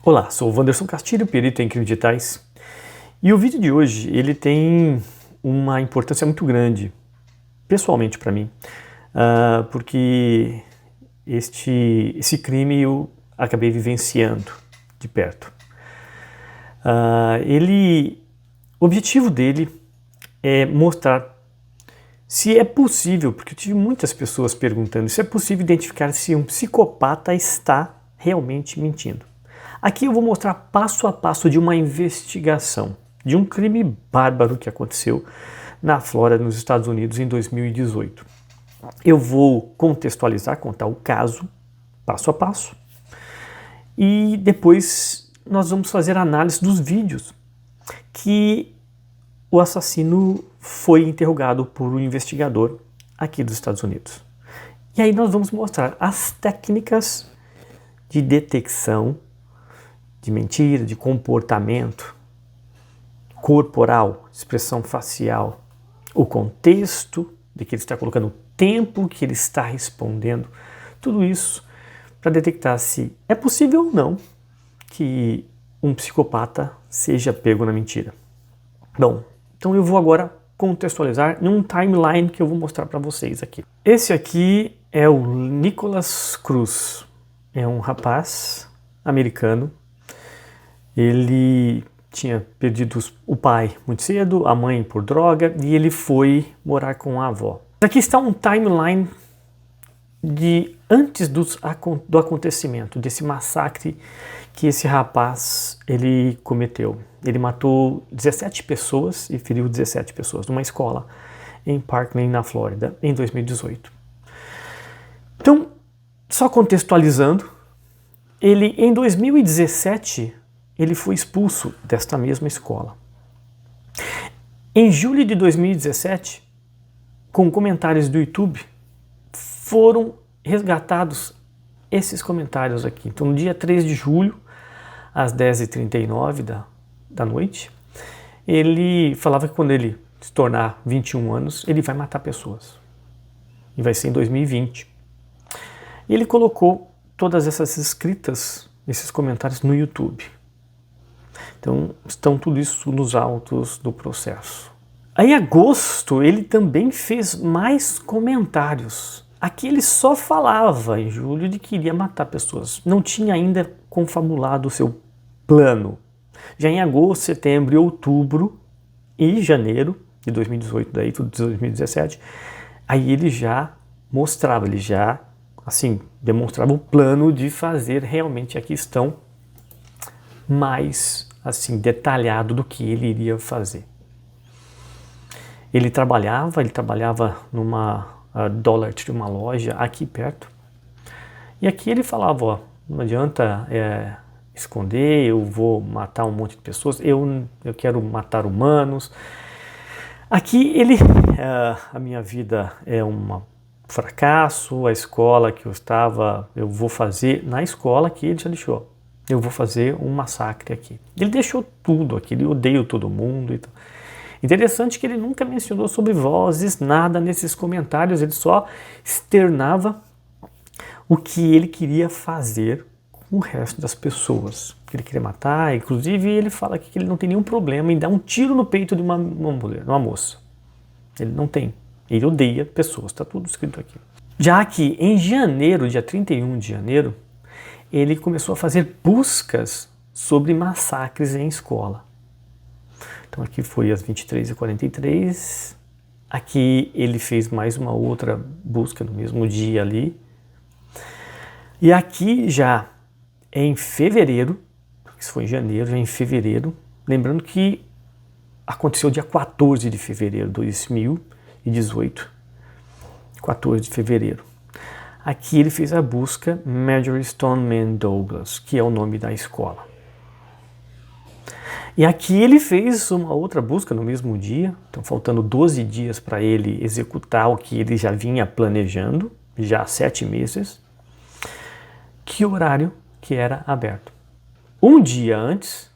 Olá, sou o Wanderson Castilho, perito em crimes digitais, e o vídeo de hoje ele tem uma importância muito grande, pessoalmente para mim, porque esse crime eu acabei vivenciando de perto. O objetivo dele é mostrar se é possível, porque eu tive muitas pessoas perguntando se é possível identificar se um psicopata está realmente mentindo. Aqui eu vou mostrar passo a passo de uma investigação de um crime bárbaro que aconteceu na Flórida, nos Estados Unidos, em 2018. Eu vou contextualizar, contar o caso, passo a passo, e depois nós vamos fazer análise dos vídeos que o assassino foi interrogado por um investigador aqui dos Estados Unidos. E aí nós vamos mostrar as técnicas de detecção de mentira, de comportamento corporal, expressão facial, o contexto de que ele está colocando, o tempo que ele está respondendo, tudo isso para detectar se é possível ou não que um psicopata seja pego na mentira. Bom, então eu vou agora contextualizar em um timeline que eu vou mostrar para vocês aqui. Esse aqui é o Nicholas Cruz, é um rapaz americano. Ele tinha perdido o pai muito cedo, a mãe por droga, e ele foi morar com a avó. Aqui está um timeline de antes do acontecimento, desse massacre que esse rapaz ele cometeu. Ele matou 17 pessoas e feriu 17 pessoas numa escola em Parkland, na Flórida, em 2018. Então, só contextualizando, ele em 2017 ele foi expulso desta mesma escola. Em julho de 2017, com comentários do YouTube, foram resgatados esses comentários aqui. Então, no dia 3 de julho, às 10h39 da noite, ele falava que quando ele se tornar 21 anos, ele vai matar pessoas. E vai ser em 2020. E ele colocou todas essas escritas, esses comentários no YouTube. Então, estão tudo isso nos autos do processo. Aí, em agosto, ele também fez mais comentários. Aqui ele só falava, em julho, de que iria matar pessoas. Não tinha ainda confabulado o seu plano. Já em agosto, setembro e outubro e janeiro de 2018, daí tudo de 2017, aí ele já mostrava, ele já, assim, demonstrava o plano de fazer realmente a questão mais assim detalhado do que ele iria fazer. Ele trabalhava numa Dollar Tree, uma loja aqui perto. E aqui ele falava, ó, não adianta esconder, eu vou matar um monte de pessoas, eu quero matar humanos. Aqui a minha vida é um fracasso, a escola que eu estava, eu vou fazer, na escola que ele já deixou. Eu vou fazer um massacre aqui. Ele deixou tudo aqui, ele odeia todo mundo. Então. Interessante que ele nunca mencionou sobre vozes, nada nesses comentários, ele só externava o que ele queria fazer com o resto das pessoas. Que ele queria matar, inclusive ele fala aqui que ele não tem nenhum problema em dar um tiro no peito de uma mulher, uma moça. Ele não tem. Ele odeia pessoas, está tudo escrito aqui. Já que em janeiro, dia 31 de janeiro, ele começou a fazer buscas sobre massacres em escola. Então aqui foi às 23h43, aqui ele fez mais uma outra busca no mesmo dia ali. E aqui já em fevereiro, isso foi em janeiro, já em fevereiro, lembrando que aconteceu dia 14 de fevereiro de 2018, 14 de fevereiro. Aqui ele fez a busca Marjory Stoneman Douglas, que é o nome da escola. E aqui ele fez uma outra busca no mesmo dia, então faltando 12 dias para ele executar o que ele já vinha planejando, já há 7 meses, que horário que era aberto. Um dia antes,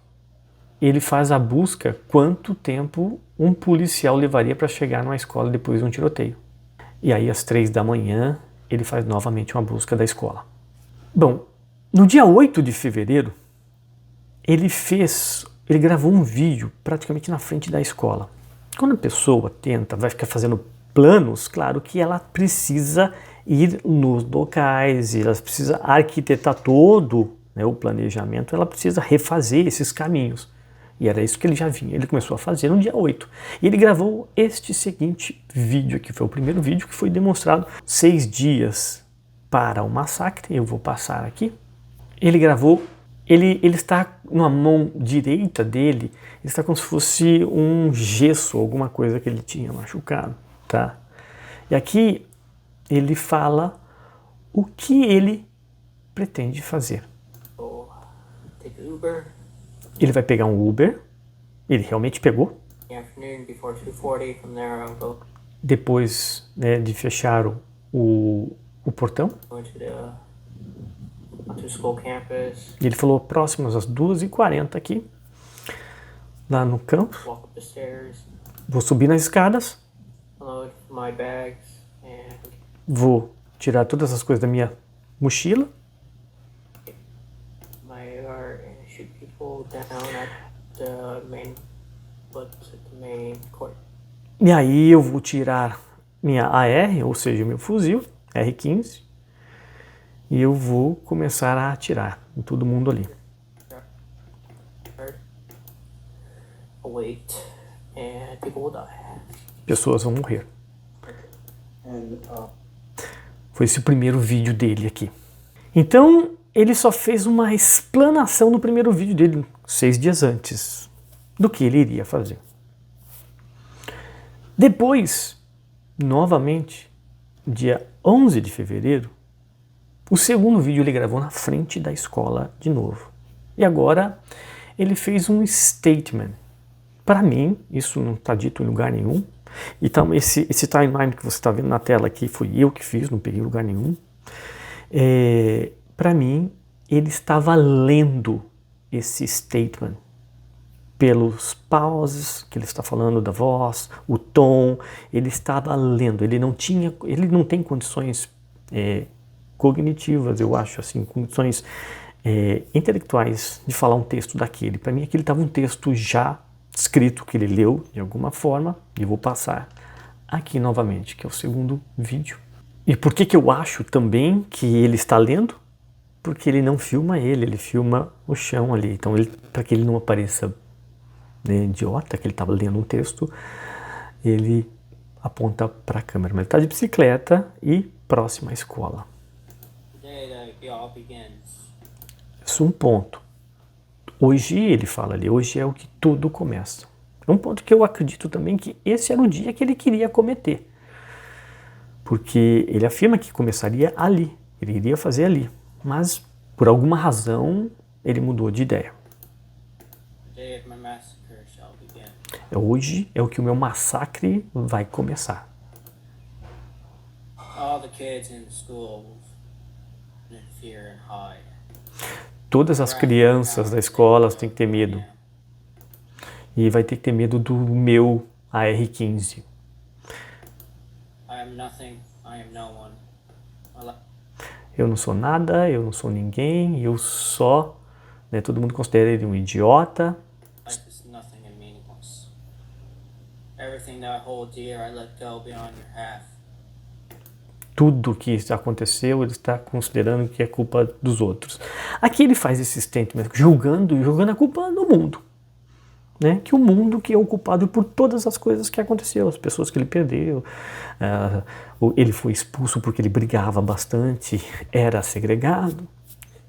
ele faz a busca quanto tempo um policial levaria para chegar numa escola depois de um tiroteio. E aí às 3 da manhã, ele faz novamente uma busca da escola. Bom, no dia 8 de fevereiro, ele gravou um vídeo praticamente na frente da escola. Quando a pessoa vai ficar fazendo planos, claro que ela precisa ir nos locais, ela precisa arquitetar todo, né, o planejamento, ela precisa refazer esses caminhos. E era isso que ele já vinha. Ele começou a fazer no dia 8. E ele gravou este seguinte vídeo aqui. Foi o primeiro vídeo que foi demonstrado 6 dias para o massacre. Eu vou passar aqui. Ele gravou, ele está na mão direita dele, ele está como se fosse um gesso, alguma coisa que ele tinha machucado, tá? E aqui ele fala o que ele pretende fazer. Take Uber. Ele vai pegar um Uber, ele realmente pegou. Depois, né, de fechar o portão, ele falou próximos às 2h40 aqui, lá no campus. Vou subir nas escadas, vou tirar todas as coisas da minha mochila. E aí eu vou tirar minha AR, ou seja, meu fuzil, R15, e eu vou começar a atirar em todo mundo ali. Pessoas vão morrer. Foi esse o primeiro vídeo dele aqui. Então, ele só fez uma explanação no primeiro vídeo dele, 6 dias antes, do que ele iria fazer. Depois, novamente, dia 11 de fevereiro, o segundo vídeo ele gravou na frente da escola de novo. E agora ele fez um statement. Para mim, isso não está dito em lugar nenhum. Então, esse timeline que você está vendo na tela aqui foi eu que fiz, não peguei lugar nenhum. Para mim, ele estava lendo esse statement pelos pauses que ele está falando da voz, o tom, ele estava lendo, ele não tem condições cognitivas, eu acho, assim, condições intelectuais de falar um texto daquele. Para mim, aquele estava um texto já escrito, que ele leu de alguma forma, e eu vou passar aqui novamente, que é o segundo vídeo. E por que eu acho também que ele está lendo? Porque ele não filma ele filma o chão ali. Então, para que ele não apareça, né, idiota, que ele estava lendo um texto, ele aponta para a câmera. Mas ele está de bicicleta e próximo à escola. Isso é um ponto. Hoje, ele fala ali, hoje é o que tudo começa. É um ponto que eu acredito também que esse era o dia que ele queria cometer. Porque ele afirma que começaria ali, ele iria fazer ali. Mas, por alguma razão, ele mudou de ideia. Hoje é o que o meu massacre vai começar. Todas as crianças da escola têm que ter medo. E vai ter que ter medo do meu AR-15. Eu não sou nada, eu não sou ninguém, eu só, né, todo mundo considera ele um idiota. Tudo que aconteceu, ele está considerando que é culpa dos outros. Aqui ele faz esse statement jogando a culpa no mundo. Né? Que o mundo que é o culpado por todas as coisas que aconteceu, as pessoas que ele perdeu, ele foi expulso porque ele brigava bastante, era segregado.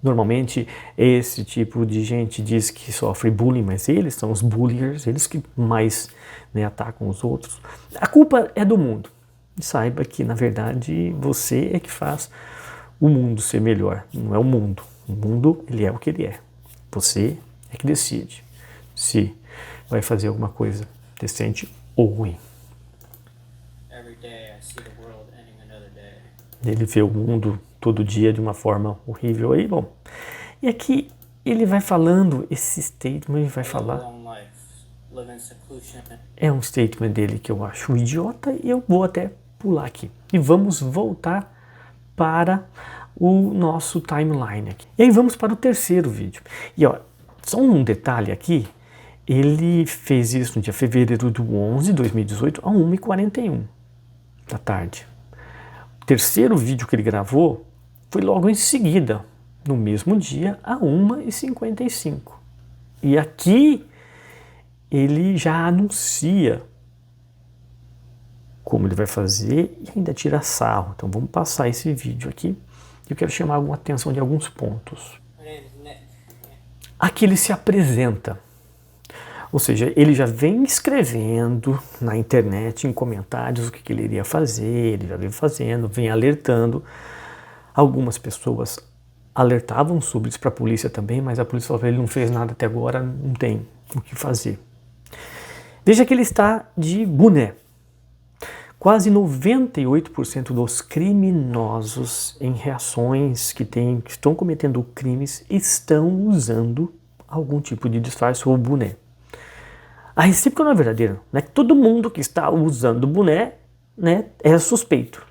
Normalmente esse tipo de gente diz que sofre bullying, mas eles são os bulliers, eles que mais, né, atacam os outros. A culpa é do mundo. E saiba que, na verdade, você é que faz o mundo ser melhor, não é o mundo. O mundo, ele é o que ele é. Você é que decide se vai fazer alguma coisa decente ou ruim. Ele vê o mundo todo dia de uma forma horrível aí, bom. E aqui ele vai falando, esse statement ele vai falar. É um statement dele que eu acho idiota e eu vou até pular aqui. E vamos voltar para o nosso timeline aqui. E aí vamos para o terceiro vídeo. E ó, Só um detalhe aqui, ele fez isso no dia fevereiro do 11 de 2018 a 1h41 da tarde. O terceiro vídeo que ele gravou foi logo em seguida, no mesmo dia, a 1h55. E aqui ele já anuncia como ele vai fazer e ainda tira sarro. Então vamos passar esse vídeo aqui. Eu quero chamar a atenção de alguns pontos. Aqui ele se apresenta. Ou seja, ele já vem escrevendo na internet, em comentários, o que ele iria fazer, ele já vem fazendo, vem alertando. Algumas pessoas alertavam sobre isso para a polícia também, mas a polícia falou que ele não fez nada até agora, não tem o que fazer. Veja que ele está de boné. Quase 98% dos criminosos em reações que estão cometendo crimes estão usando algum tipo de disfarce ou boné. A recíproca não é verdadeira, não é que todo mundo que está usando boné, né, é suspeito.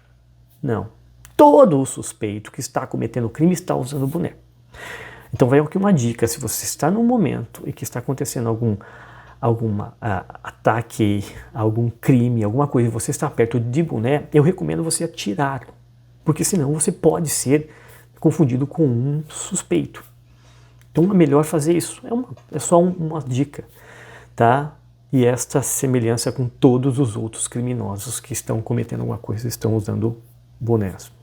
Não. Todo o suspeito que está cometendo crime está usando boné. Então vai aqui uma dica: se você está num momento e que está acontecendo algum ataque, algum crime, alguma coisa, e você está perto de boné, eu recomendo você atirar, porque senão você pode ser confundido com um suspeito. Então é melhor fazer isso. É só uma dica, tá? E esta semelhança com todos os outros criminosos que estão cometendo alguma coisa, estão usando bonés.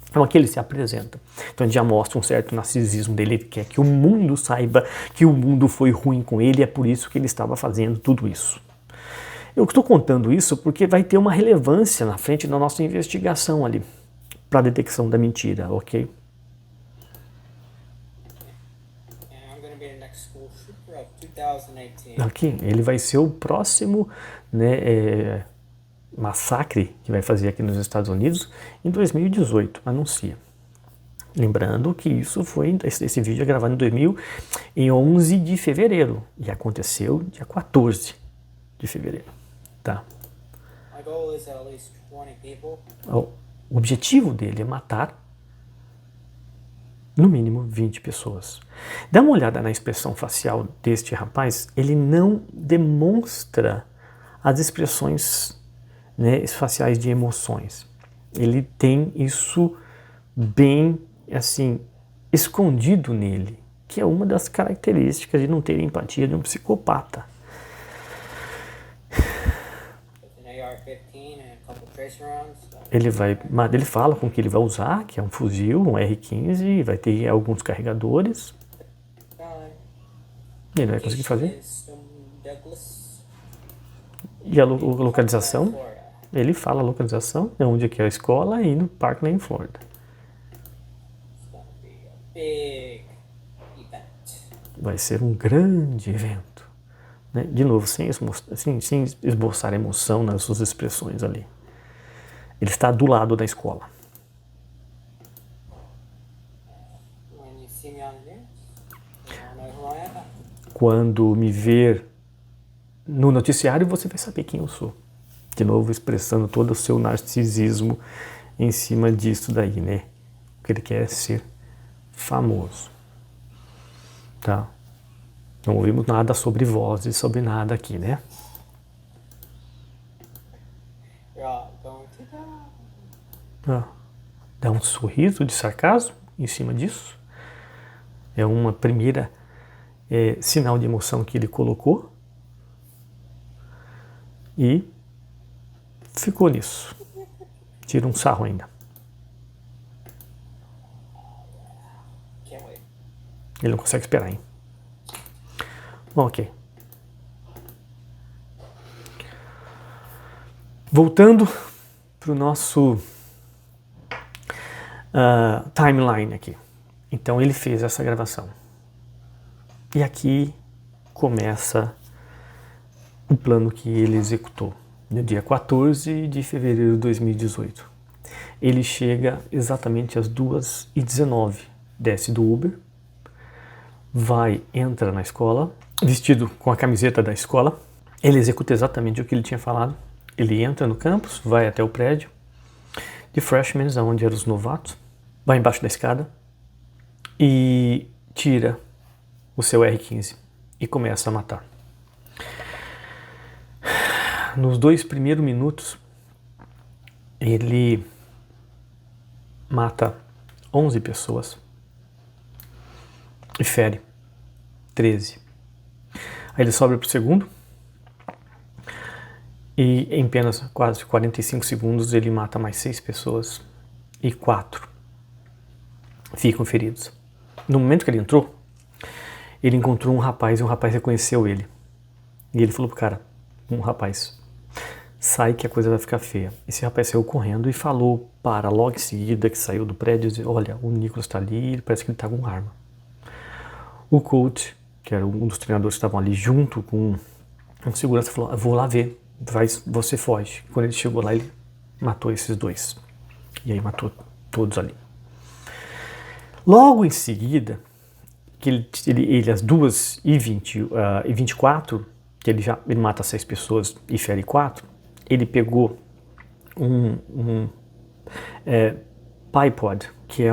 Então aqui ele se apresenta. Então ele já mostra um certo narcisismo dele, ele quer que o mundo saiba que o mundo foi ruim com ele, é por isso que ele estava fazendo tudo isso. Eu estou contando isso porque vai ter uma relevância na frente da nossa investigação ali, para a detecção da mentira, ok? Aqui, ele vai ser o próximo, né, massacre que vai fazer aqui nos Estados Unidos em 2018, anuncia. Lembrando que esse vídeo é gravado em 11 de fevereiro e aconteceu dia 14 de fevereiro, tá? O objetivo dele é matar no mínimo 20 pessoas. Dá uma olhada na expressão facial deste rapaz, ele não demonstra as expressões, né, faciais de emoções. Ele tem isso bem, assim, escondido nele, que é uma das características de não ter empatia de um psicopata. Ele fala com o que ele vai usar, que é um fuzil, um R15, vai ter alguns carregadores. Ele vai conseguir fazer. E a localização, ele fala a localização, é onde é a escola e no Parkland, Florida. Vai ser um grande evento, né? De novo, sem esboçar emoção nas suas expressões ali. Ele está do lado da escola. Quando me ver no noticiário, você vai saber quem eu sou. De novo, expressando todo o seu narcisismo em cima disso daí, né? O que ele quer é ser famoso. Tá? Não ouvimos nada sobre vozes, sobre nada aqui, né? Dá um sorriso de sarcasmo em cima disso. É uma primeira sinal de emoção que ele colocou. E ficou nisso. Tira um sarro ainda. Ele não consegue esperar, hein? Bom, ok. Voltando para o nosso timeline aqui. Então ele fez essa gravação. E aqui começa o plano que ele executou. No dia 14 de fevereiro de 2018. Ele chega exatamente às 2h19. Desce do Uber. Entra na escola, vestido com a camiseta da escola. Ele executa exatamente o que ele tinha falado. Ele entra no campus, vai até o prédio de freshmen, onde eram os novatos, vai embaixo da escada e tira o seu R15 e começa a matar. Nos 2 primeiros minutos, ele mata 11 pessoas e fere 13. Aí ele sobe para o segundo e em apenas quase 45 segundos ele mata mais 6 pessoas e 4 ficam feridos. No momento que ele entrou, ele encontrou um rapaz e um rapaz reconheceu ele. E ele falou pro cara, um rapaz, sai que a coisa vai ficar feia. Esse rapaz saiu correndo e falou para logo em seguida que saiu do prédio, dizer, olha, o Nicholas está ali, parece que ele está com arma. O coach, que era um dos treinadores que estavam ali junto com um segurança, falou, vou lá ver, você foge. Quando ele chegou lá, ele matou esses 2. E aí matou todos ali. Logo em seguida, que ele às 2h24, que ele mata 6 pessoas e fere 4, ele pegou um bipod, que é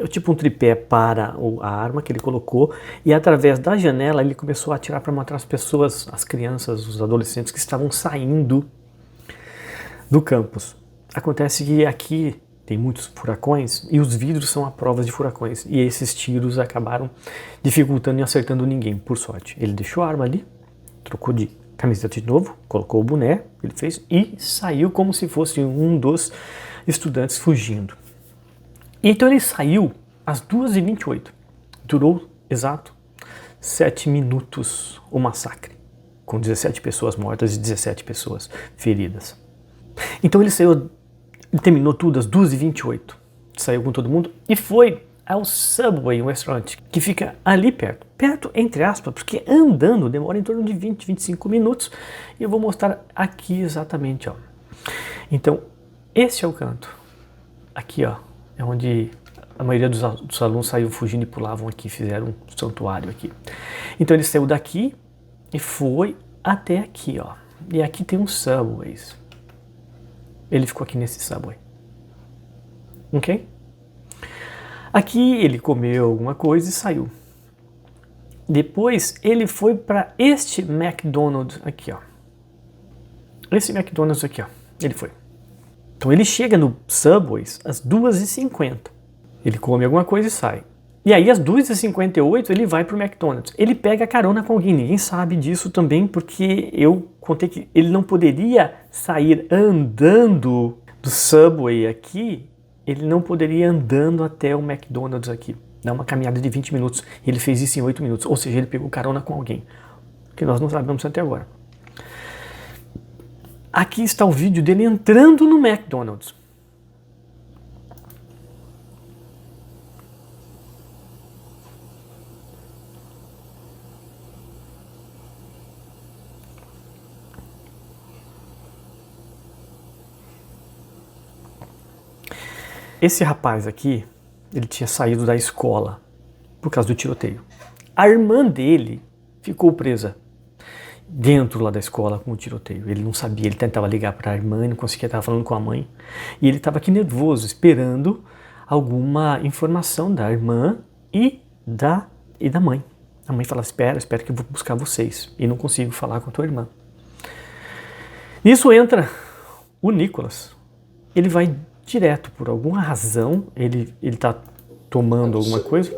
tipo um tripé para a arma que ele colocou, e através da janela ele começou a atirar para matar as pessoas, as crianças, os adolescentes que estavam saindo do campus. Acontece que aqui tem muitos furacões e os vidros são a prova de furacões, e esses tiros acabaram dificultando e acertando ninguém, por sorte. Ele deixou a arma ali, trocou de camiseta de novo, colocou o boné, ele fez e saiu como se fosse um dos estudantes fugindo. Então ele saiu às 2h28. Durou exato 7 minutos o massacre, com 17 pessoas mortas e 17 pessoas feridas. Então ele saiu, ele terminou tudo às 2h28, saiu com todo mundo e foi ao Subway, um restaurante que fica ali perto entre aspas, porque andando demora em torno de 20, 25 minutos, e eu vou mostrar aqui exatamente, ó. Então, esse é o canto. Aqui, ó, é onde a maioria dos alunos saíram fugindo e pulavam aqui, fizeram um santuário aqui. Então ele saiu daqui e foi até aqui, ó. E aqui tem uns Subways. Ele ficou aqui nesse Subway. Ok? Aqui ele comeu alguma coisa e saiu. Depois ele foi para este McDonald's aqui, ó. Esse McDonald's aqui, ó. Ele foi. Então ele chega no Subways às 2h50. Ele come alguma coisa e sai. E aí às 2h58 ele vai pro McDonald's. Ele pega carona com alguém. Ninguém sabe disso também, porque eu contei que ele não poderia sair andando do Subway aqui. Ele não poderia ir andando até o McDonald's aqui. Dá uma caminhada de 20 minutos. Ele fez isso em 8 minutos. Ou seja, ele pegou carona com alguém. Que nós não sabemos até agora. Aqui está o vídeo dele entrando no McDonald's. Esse rapaz aqui, ele tinha saído da escola por causa do tiroteio. A irmã dele ficou presa dentro lá da escola com o tiroteio. Ele não sabia, ele tentava ligar para a irmã e não conseguia, estava falando com a mãe. E ele estava aqui nervoso, esperando alguma informação da irmã e da mãe. A mãe falava, espera que eu vou buscar vocês. E não consigo falar com a tua irmã. Nisso entra o Nicholas. Ele vai direto, por alguma razão, ele está tomando alguma coisa.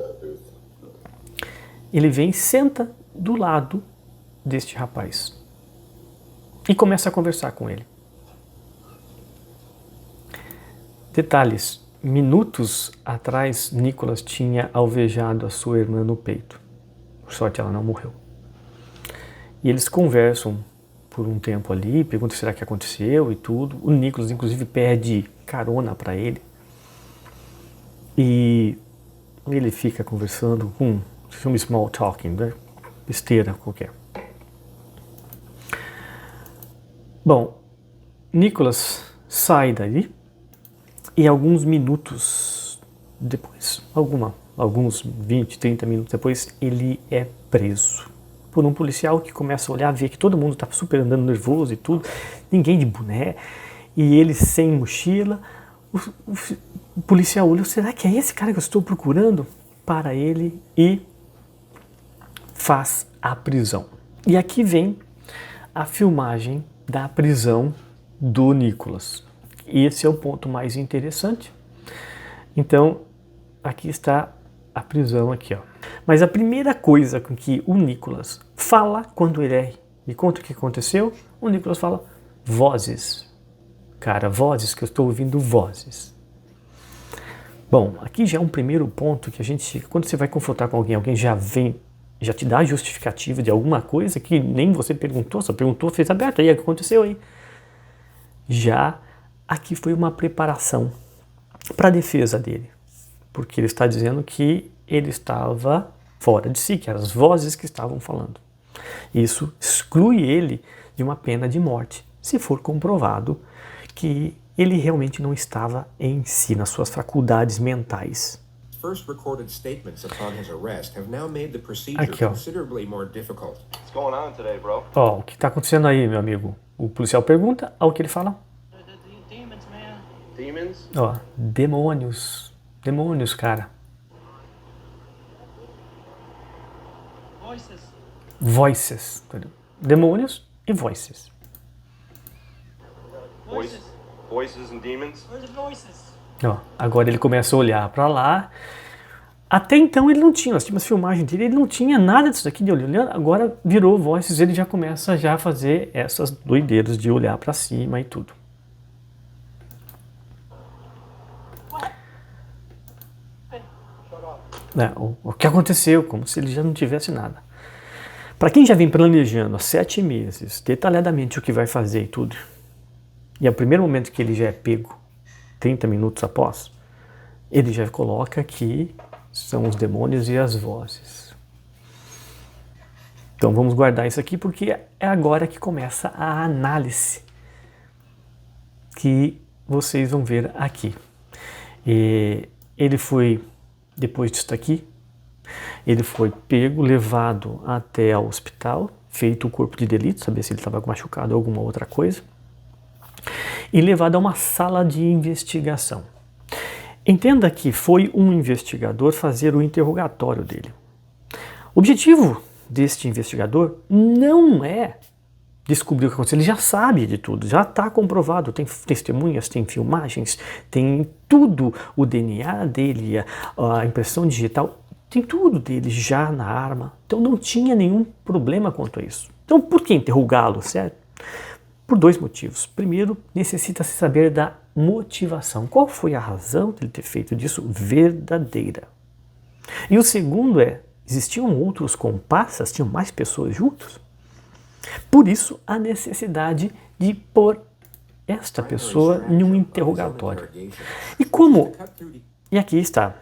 Ele vem e senta do lado deste rapaz e começa a conversar com ele. Detalhes, minutos atrás Nicholas tinha alvejado a sua irmã no peito. Por sorte ela não morreu. E eles conversam por um tempo ali, perguntam será que aconteceu e tudo. O Nicholas inclusive pede carona para ele. E ele fica conversando com um small talking, né? Besteira qualquer. Bom, Nicholas sai dali e alguns minutos depois, alguns 20, 30 minutos depois, ele é preso por um policial que começa a olhar, ver que todo mundo está super andando nervoso e tudo, ninguém de boné, e ele sem mochila. O policial olha, será que é esse cara que eu estou procurando? Para ele e faz a prisão. E aqui vem a filmagem da prisão do Nicholas. Esse é o ponto mais interessante. Então, aqui está a prisão aqui, ó. Mas a primeira coisa com que o Nicholas fala quando ele me conta o que aconteceu, o Nicholas fala vozes. Cara, vozes, que eu estou ouvindo vozes. Bom, aqui já é um primeiro ponto que a gente, quando você vai confrontar com alguém, alguém já te dá a justificativa de alguma coisa que nem você perguntou, só perguntou, fez aberto, aí o que aconteceu aí? Já aqui foi uma preparação para a defesa dele, porque ele está dizendo que ele estava fora de si, que eram as vozes que estavam falando. Isso exclui ele de uma pena de morte, se for comprovado que ele realmente não estava em si, nas suas faculdades mentais. Aqui, ó. Ó, o que está acontecendo aí, meu amigo? O policial pergunta, ao que ele fala? Ó, demônios. Demônios, cara. Voices. Demônios e voices. Voices and demons. Ó, agora ele começa a olhar para lá. Até então ele não tinha, nós tínhamos filmagem dele, ele não tinha nada disso aqui de olhando. Agora virou voices, ele já começa a fazer essas doideiras de olhar para cima e tudo. O que aconteceu, como se ele já não tivesse nada. Para quem já vem planejando há 7 meses, detalhadamente o que vai fazer e tudo, e é o primeiro momento que ele já é pego, 30 minutos após, ele já coloca que são os demônios e as vozes. Então vamos guardar isso aqui porque é agora que começa a análise que vocês vão ver aqui. Ele foi, depois disso aqui, ele foi pego, levado até o hospital, feito o corpo de delito, saber se ele estava machucado ou alguma outra coisa, e levado a uma sala de investigação. Entenda que foi um investigador fazer o interrogatório dele. O objetivo deste investigador não é descobrir o que aconteceu, ele já sabe de tudo, já está comprovado, tem testemunhas, tem filmagens, tem tudo, o DNA dele, a impressão digital, tem tudo dele já na arma, então não tinha nenhum problema quanto a isso. Então por que interrogá-lo, certo? Por 2 motivos. Primeiro, necessita-se saber da motivação. Qual foi a razão de ele ter feito disso verdadeira? E o segundo existiam outros comparsas, tinham mais pessoas juntos? Por isso, a necessidade de pôr esta pessoa em um interrogatório. E aqui está,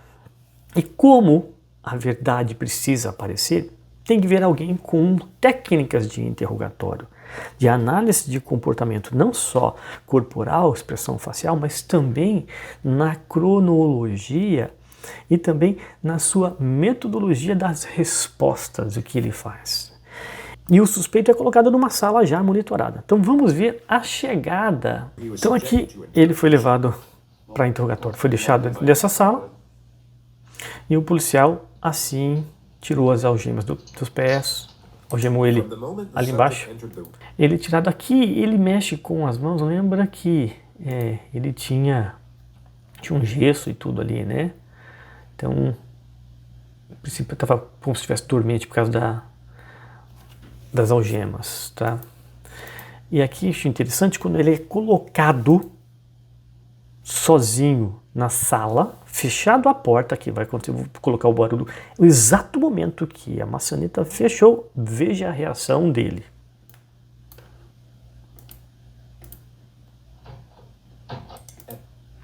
e como a verdade precisa aparecer, tem que ver alguém com técnicas de interrogatório, de análise de comportamento, não só corporal, expressão facial, mas também na cronologia e também na sua metodologia das respostas, o que ele faz. E o suspeito é colocado numa sala já monitorada. Então vamos ver a chegada. Então aqui ele foi levado para interrogatório, foi deixado dentro dessa sala e o policial assim tirou as algemas dos pés, algemou ele ali embaixo. Ele tirado aqui, ele mexe com as mãos, lembra que ele tinha um gesso e tudo ali, né? Então, no princípio estava como se estivesse dormente por causa das algemas, tá? E aqui acho interessante quando ele é colocado sozinho na sala, fechado a porta, aqui vai acontecer, vou colocar o barulho, no exato momento que a maçaneta fechou, veja a reação dele.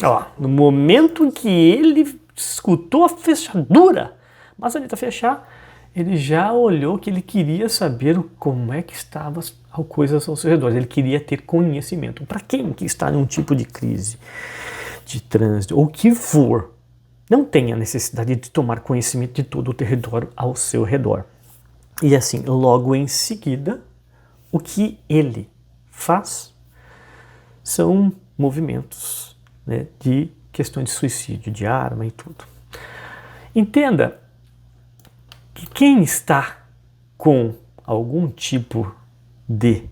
Ó, no momento em que ele escutou a fechadura, a maçaneta fechar, ele já olhou que ele queria saber como é que estavam as coisas ao seu redor, ele queria ter conhecimento. Para quem que está num tipo de crise, de trânsito, ou o que for, não tem a necessidade de tomar conhecimento de todo o território ao seu redor. E assim, logo em seguida, o que ele faz são movimentos, né, de questões de suicídio, de arma e tudo. Entenda que quem está com algum tipo de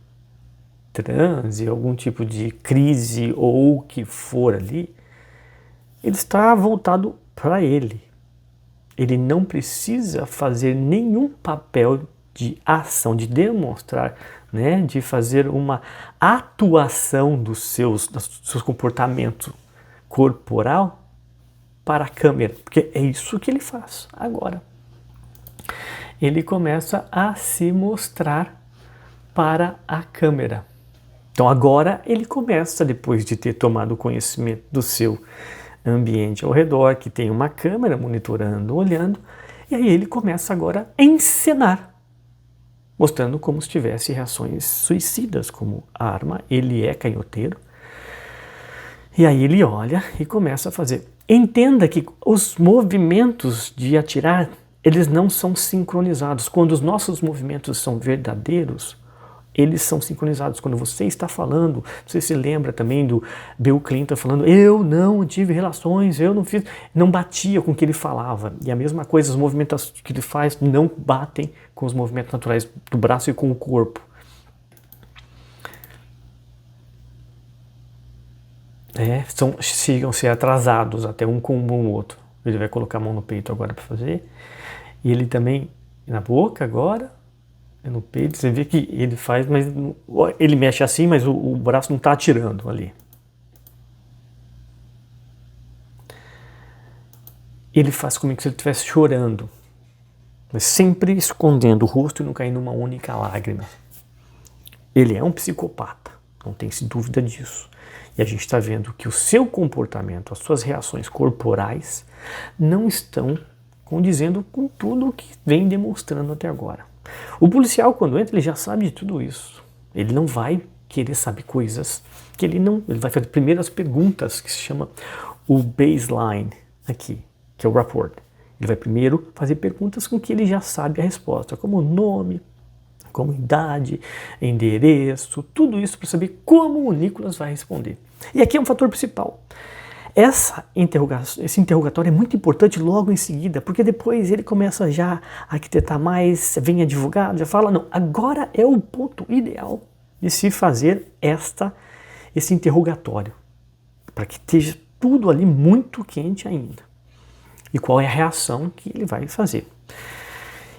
transe, algum tipo de crise ou o que for ali, ele está voltado para ele. Ele não precisa fazer nenhum papel de ação, de demonstrar, né, de fazer uma atuação do seu comportamento corporal para a câmera, porque é isso que ele faz agora. Ele começa a se mostrar para a câmera. Então agora ele começa, depois de ter tomado conhecimento do seu ambiente ao redor, que tem uma câmera monitorando, olhando, e aí ele começa agora a encenar, mostrando como se tivesse reações suicidas como arma. Ele é canhoteiro. E aí ele olha e começa a fazer. Entenda que os movimentos de atirar, eles não são sincronizados. Quando os nossos movimentos são verdadeiros, eles são sincronizados. Quando você está falando, você se lembra também do Bill Clinton falando, eu não tive relações, eu não fiz, não batia com o que ele falava. E a mesma coisa, os movimentos que ele faz não batem com os movimentos naturais do braço e com o corpo. Chegam a ser atrasados até um com o outro. Ele vai colocar a mão no peito agora para fazer. E ele também na boca agora. No peito, você vê que ele faz, mas ele mexe assim, mas o braço não está atirando ali. Ele faz como se ele estivesse chorando, mas sempre escondendo o rosto e não caindo uma única lágrima. Ele é um psicopata, não tem dúvida disso. E a gente está vendo que o seu comportamento, as suas reações corporais não estão condizendo com tudo o que vem demonstrando até agora. O policial, quando entra, ele já sabe de tudo isso. Ele não vai querer saber coisas que ele não... Ele vai fazer primeiro as perguntas, que se chama o baseline aqui, que é o rapport. Ele vai primeiro fazer perguntas com que ele já sabe a resposta, como nome, como idade, endereço, tudo isso para saber como o Nicolas vai responder. E aqui é um fator principal. Esse interrogatório é muito importante logo em seguida, porque depois ele começa já a arquitetar mais, vem advogado, já fala, não, agora é o ponto ideal de se fazer esse interrogatório, para que esteja tudo ali muito quente ainda. E qual é a reação que ele vai fazer.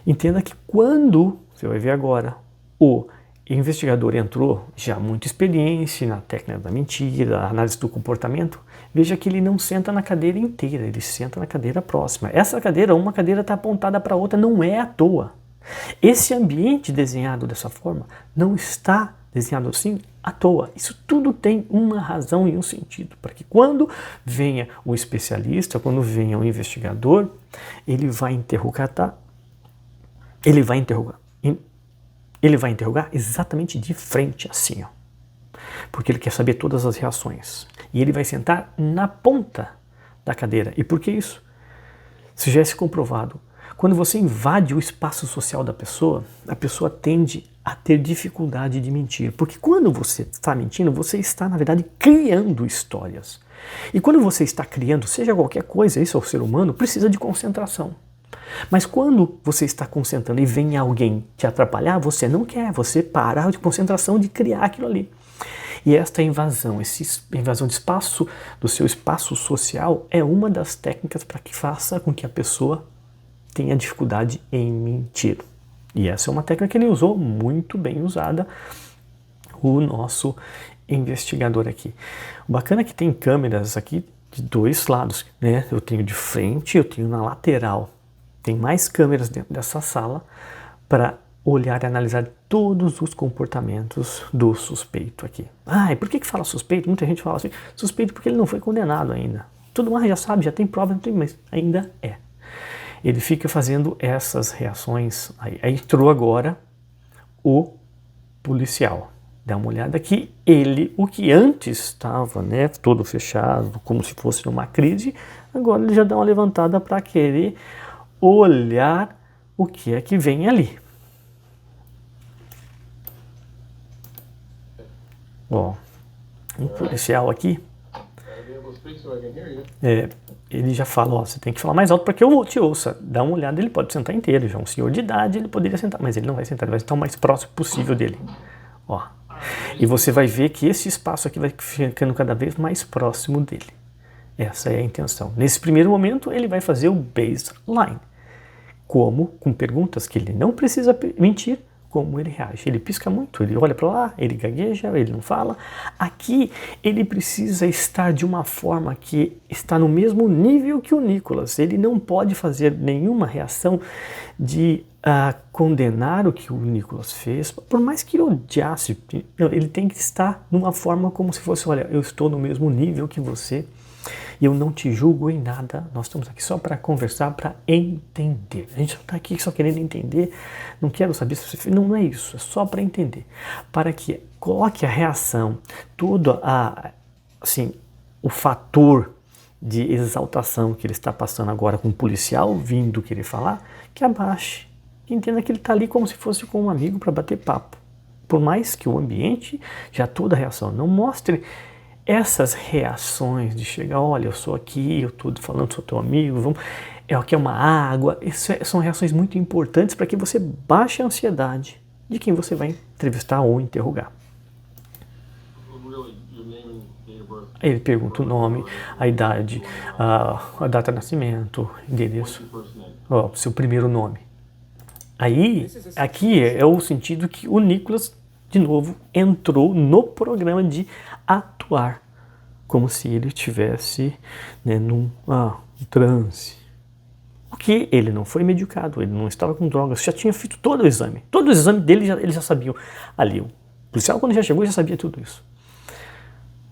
Entenda que quando, você vai ver agora, o investigador entrou já muita experiência na técnica da mentira, análise do comportamento, veja que ele não senta na cadeira inteira, ele senta na cadeira próxima. Essa cadeira, uma cadeira está apontada para a outra, não é à toa. Esse ambiente desenhado dessa forma não está desenhado assim à toa. Isso tudo tem uma razão e um sentido, para que quando venha o especialista, quando venha o investigador, ele vai interrogar exatamente de frente assim, ó. Porque ele quer saber todas as reações. E ele vai sentar na ponta da cadeira. E por que isso? Se já é comprovado, quando você invade o espaço social da pessoa, a pessoa tende a ter dificuldade de mentir. Porque quando você está mentindo, você está, na verdade, criando histórias. E quando você está criando, seja qualquer coisa, isso é o ser humano, precisa de concentração. Mas quando você está concentrando e vem alguém te atrapalhar, você não quer, você para de concentração de criar aquilo ali. E esta invasão, invasão de espaço, do seu espaço social, é uma das técnicas para que faça com que a pessoa tenha dificuldade em mentir. E essa é uma técnica que ele usou, muito bem usada, o nosso investigador aqui. O bacana é que tem câmeras aqui de dois lados, né? Eu tenho de frente, eu tenho na lateral. Tem mais câmeras dentro dessa sala para olhar e analisar todos os comportamentos do suspeito aqui. E por que fala suspeito? Muita gente fala assim, suspeito porque ele não foi condenado ainda. Todo mundo já sabe, já tem prova, não tem, mas ainda é. Ele fica fazendo essas reações. Aí entrou agora o policial. Dá uma olhada aqui, o que antes estava, né, todo fechado, como se fosse numa crise, agora ele já dá uma levantada para querer olhar o que é que vem ali. Ó, um policial aqui, ele já fala, ó, você tem que falar mais alto para que eu te ouça. Dá uma olhada, ele pode sentar inteiro, já é um senhor de idade, ele poderia sentar, mas ele não vai sentar, ele vai estar o mais próximo possível dele. Ó. E você vai ver que esse espaço aqui vai ficando cada vez mais próximo dele. Essa é a intenção. Nesse primeiro momento, ele vai fazer o baseline. Como? Com perguntas que ele não precisa mentir, como ele reage. Ele pisca muito, ele olha para lá, ele gagueja, ele não fala. Aqui, ele precisa estar de uma forma que está no mesmo nível que o Nicholas. Ele não pode fazer nenhuma reação de condenar o que o Nicholas fez, por mais que ele odiasse. Ele tem que estar numa forma como se fosse, olha, eu estou no mesmo nível que você, e eu não te julgo em nada, nós estamos aqui só para conversar, para entender. A gente está aqui só querendo entender, não quero saber se você fez, não é isso, é só para entender. Para que coloque a reação, tudo assim, o fator de exaltação que ele está passando agora com o policial, ouvindo o que ele falar, que abaixe, que entenda que ele está ali como se fosse com um amigo para bater papo. Por mais que o ambiente, já toda a reação, não mostre essas reações de chegar, olha, eu sou aqui, eu estou falando, sou teu amigo, vamos, aqui é uma água. São reações muito importantes para que você baixe a ansiedade de quem você vai entrevistar ou interrogar. Ele pergunta o nome, a idade, a data de nascimento, endereço, seu primeiro nome. Aí, aqui é o sentido que o Nicholas, de novo, entrou no programa de atuar, como se ele estivesse, né, num transe. Porque ele não foi medicado, ele não estava com drogas, já tinha feito todo o exame. Todo o exame dele, ele já sabia ali. O policial, quando já chegou, já sabia tudo isso.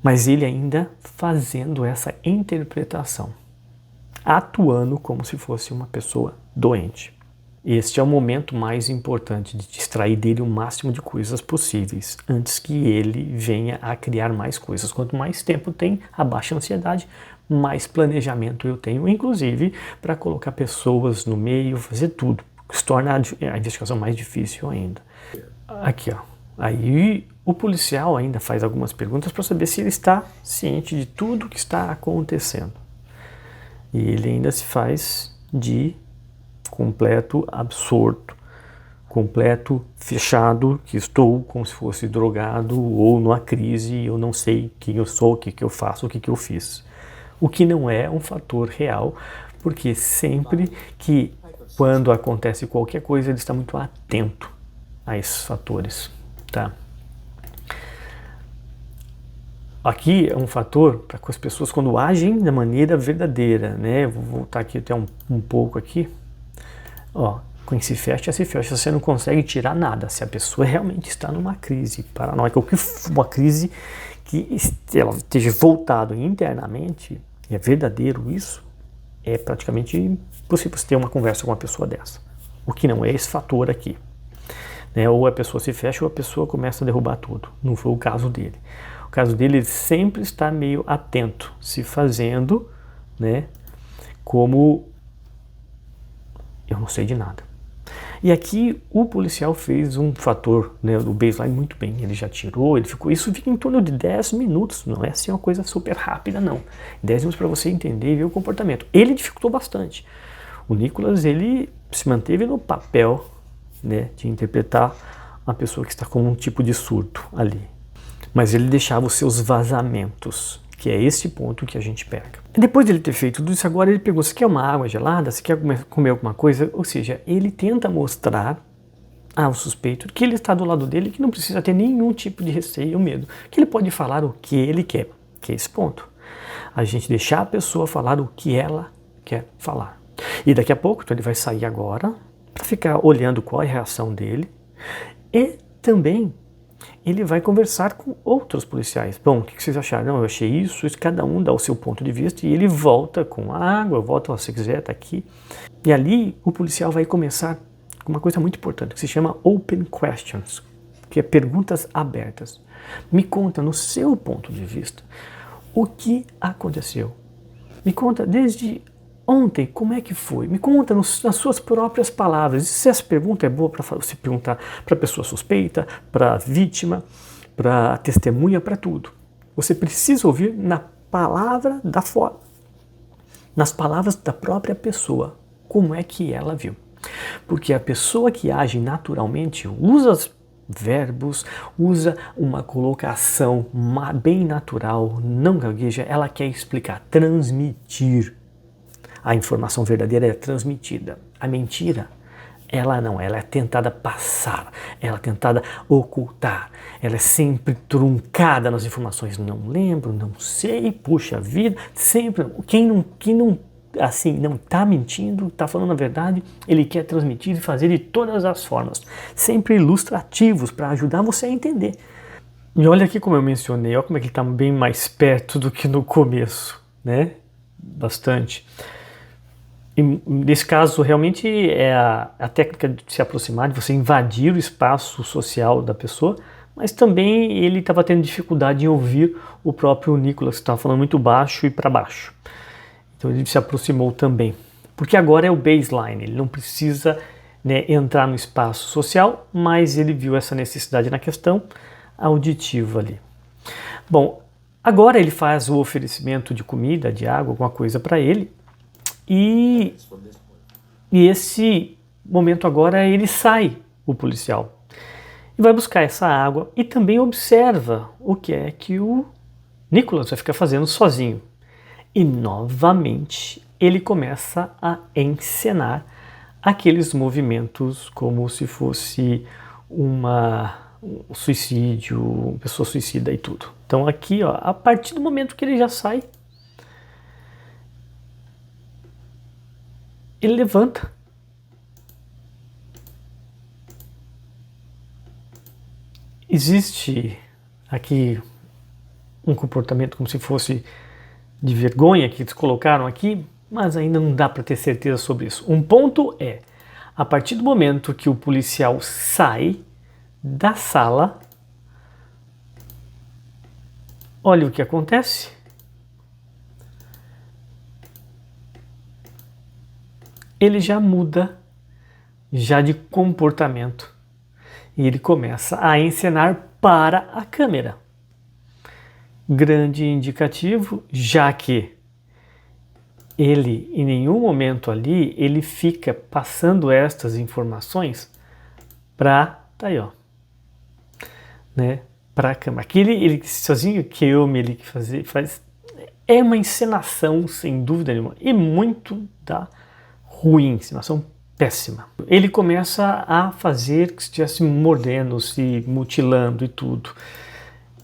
Mas ele ainda fazendo essa interpretação, atuando como se fosse uma pessoa doente. Este é o momento mais importante de extrair dele o máximo de coisas possíveis, antes que ele venha a criar mais coisas. Quanto mais tempo tem, abaixa a ansiedade, mais planejamento eu tenho, inclusive para colocar pessoas no meio, fazer tudo. Isso torna a investigação mais difícil ainda. Aqui, ó. Aí o policial ainda faz algumas perguntas para saber se ele está ciente de tudo que está acontecendo. E ele ainda se faz de completo absorto, completo fechado, que estou como se fosse drogado ou numa crise, eu não sei quem eu sou, o que eu faço, o que eu fiz. O que não é um fator real, porque sempre que quando acontece qualquer coisa, ele está muito atento a esses fatores, tá? Aqui é um fator para que as pessoas, quando agem da maneira verdadeira, né? Vou voltar aqui até um pouco aqui. Ó, quem se fecha, você não consegue tirar nada. Se a pessoa realmente está numa crise paranoica, ou que uma crise que ela esteja voltada internamente, é verdadeiro isso, é praticamente impossível você ter uma conversa com uma pessoa dessa. O que não é esse fator aqui. Né? Ou a pessoa se fecha ou a pessoa começa a derrubar tudo. Não foi o caso dele. O caso dele, ele sempre está meio atento, se fazendo, né, como eu não sei de nada. E aqui o policial fez um fator, né, do baseline muito bem. Ele já tirou, isso fica em torno de 10 minutos, não é assim uma coisa super rápida, não. 10 minutos para você entender e ver o comportamento. Ele dificultou bastante. O Nicholas, ele se manteve no papel, né, de interpretar uma pessoa que está com um tipo de surto ali. Mas ele deixava os seus vazamentos, que é esse ponto que a gente pega. Depois de ele ter feito tudo isso, agora ele pergunta, você quer uma água gelada? Você quer comer alguma coisa? Ou seja, ele tenta mostrar ao suspeito que ele está do lado dele, que não precisa ter nenhum tipo de receio ou medo, que ele pode falar o que ele quer, que é esse ponto. A gente deixar a pessoa falar o que ela quer falar. E daqui a pouco, então ele vai sair agora, para ficar olhando qual é a reação dele, e também ele vai conversar com outros policiais. Bom, o que vocês acharam? Não, eu achei isso, cada um dá o seu ponto de vista, e ele volta com a água, volta, se quiser, tá aqui. E ali o policial vai começar com uma coisa muito importante, que se chama Open Questions, que é perguntas abertas. Me conta, no seu ponto de vista, o que aconteceu. Me conta desde ontem, como é que foi? Me conta nas suas próprias palavras. E se essa pergunta é boa para você perguntar para a pessoa suspeita, para a vítima, para a testemunha, para tudo. Você precisa ouvir na palavra da forma. nas palavras da própria pessoa, como é que ela viu. Porque a pessoa que age naturalmente usa os verbos, usa uma colocação bem natural, não gagueja, ela quer explicar, transmitir. A informação verdadeira é transmitida. A mentira, ela não, ela é tentada passar, ela é tentada ocultar, ela é sempre truncada nas informações. Não lembro, não sei, puxa vida, sempre. Quem não assim, não está mentindo, está falando a verdade, ele quer transmitir e fazer de todas as formas, sempre ilustrativos para ajudar você a entender. E olha aqui como eu mencionei, olha como é que ele está bem mais perto do que no começo, né? Bastante. E nesse caso, realmente é a técnica de se aproximar, de você invadir o espaço social da pessoa, mas também ele estava tendo dificuldade em ouvir o próprio Nicholas, que estava falando muito baixo e para baixo. Então ele se aproximou também, porque agora é o baseline, ele não precisa, né, entrar no espaço social, mas ele viu essa necessidade na questão auditiva ali. Bom, agora ele faz o oferecimento de comida, de água, alguma coisa para ele, e esse momento agora ele sai, o policial, e vai buscar essa água e também observa o que é que o Nicholas vai ficar fazendo sozinho. E novamente ele começa a encenar aqueles movimentos como se fosse um suicídio, uma pessoa suicida e tudo. Então aqui, ó, a partir do momento que ele já sai, ele levanta. Existe aqui um comportamento como se fosse de vergonha que eles colocaram aqui, mas ainda não dá para ter certeza sobre isso. Um ponto é, a partir do momento que o policial sai da sala, olha o que acontece. Ele já muda, já de comportamento, e ele começa a encenar para a câmera. Grande indicativo, já que ele, em nenhum momento ali, ele fica passando estas informações para, tá aí, ó, né, para a câmera. Aqui ele sozinho, que ele faz, é uma encenação, sem dúvida nenhuma, e muito ruim, encenação péssima. Ele começa a fazer que estivesse mordendo, se mutilando e tudo.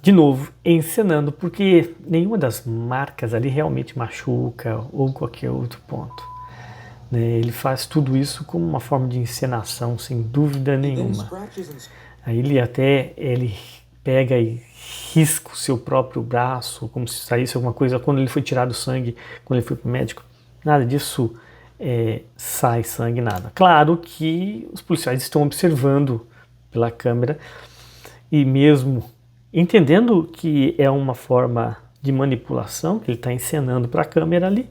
De novo, encenando, porque nenhuma das marcas ali realmente machuca ou qualquer outro ponto. Ele faz tudo isso como uma forma de encenação, sem dúvida nenhuma. Aí ele pega e risca o seu próprio braço, como se saísse alguma coisa. Quando ele foi tirado sangue, quando ele foi para o médico, nada disso sai sangue, nada. Claro que os policiais estão observando pela câmera e mesmo entendendo que é uma forma de manipulação, que ele está encenando para a câmera ali,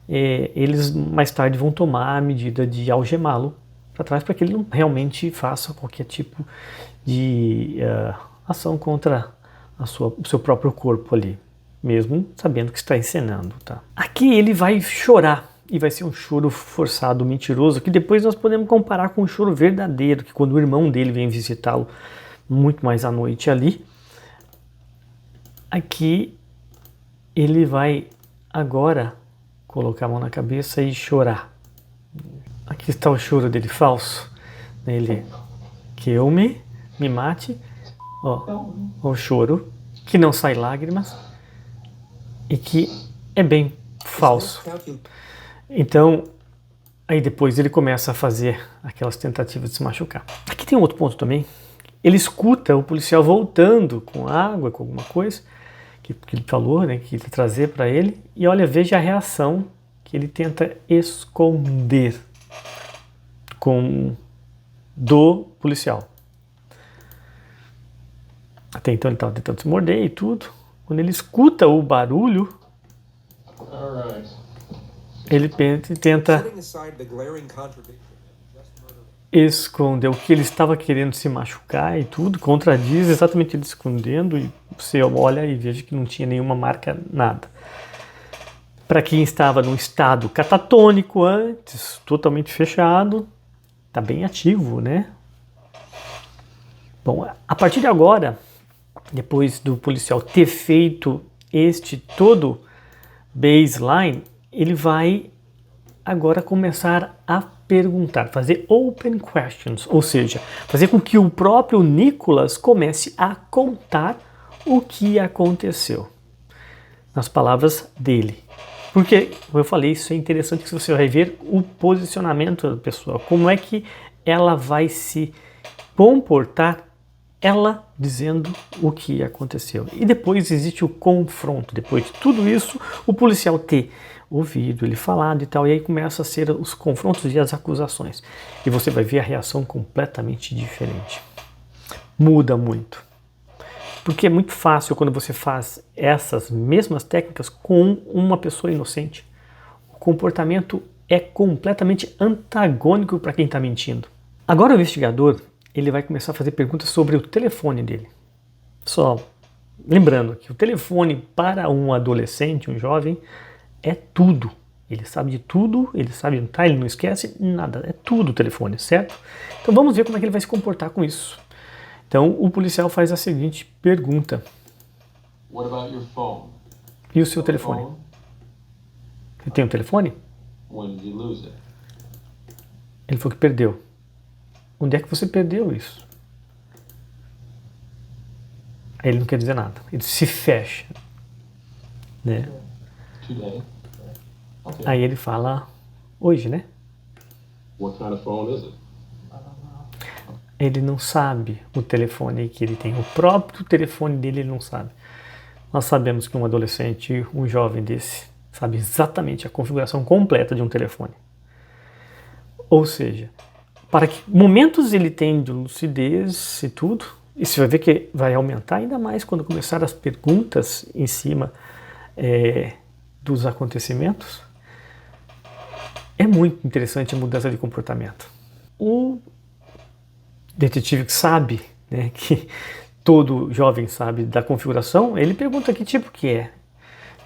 eles mais tarde vão tomar a medida de algemá-lo para trás para que ele não realmente faça qualquer tipo de ação contra o seu próprio corpo ali, mesmo sabendo que está encenando. Tá? Aqui ele vai chorar, e vai ser um choro forçado, mentiroso, que depois nós podemos comparar com um choro verdadeiro, que quando o irmão dele vem visitá-lo muito mais à noite ali, aqui ele vai agora colocar a mão na cabeça e chorar. Aqui está o choro dele falso. Ele, que eu me mate, ó, o choro, que não sai lágrimas e que é bem falso. Então, aí depois ele começa a fazer aquelas tentativas de se machucar. Aqui tem um outro ponto também. Ele escuta o policial voltando com água, com alguma coisa que ele falou, né, que ele ia trazer para ele, e olha, veja a reação que ele tenta esconder do policial. Até então ele estava tentando se morder e tudo. Quando ele escuta o barulho, ele tenta esconder o que ele estava querendo se machucar e tudo, contradiz exatamente ele escondendo, e você olha e veja que não tinha nenhuma marca, nada. Para quem estava num estado catatônico antes, totalmente fechado, está bem ativo, né? Bom, a partir de agora, depois do policial ter feito este todo baseline, ele vai agora começar a perguntar, fazer open questions, ou seja, fazer com que o próprio Nicholas comece a contar o que aconteceu, nas palavras dele. Porque, como eu falei, isso é interessante que você vai ver o posicionamento da pessoa, como é que ela vai se comportar, ela dizendo o que aconteceu. E depois existe o confronto, depois de tudo isso, o policial ter ouvido ele falado e tal, e aí começa a ser os confrontos e as acusações. E você vai ver a reação completamente diferente. Muda muito. Porque é muito fácil quando você faz essas mesmas técnicas com uma pessoa inocente. O comportamento é completamente antagônico para quem está mentindo. Agora o investigador ele vai começar a fazer perguntas sobre o telefone dele. Só lembrando que o telefone para um adolescente, um jovem, é tudo. Ele sabe de tudo, ele sabe onde está, ele não esquece nada. É tudo o telefone, certo? Então vamos ver como é que ele vai se comportar com isso. Então o policial faz a seguinte pergunta. What about your phone? E o seu telefone? Você tem um telefone? When did you lose it? Ele falou que perdeu. Onde é que você perdeu isso? Aí ele não quer dizer nada. Ele se fecha. Né? Today. Okay. Aí ele fala hoje, né? What kind of phone is it? Ele não sabe o telefone que ele tem. O próprio telefone dele ele não sabe. Nós sabemos que um adolescente, um jovem desse, sabe exatamente a configuração completa de um telefone. Ou seja, para que momentos ele tem de lucidez e tudo, e você vai ver que vai aumentar ainda mais quando começar as perguntas em cima dos acontecimentos. É muito interessante a mudança de comportamento. O detetive que sabe, né, que todo jovem sabe da configuração, ele pergunta que tipo que é.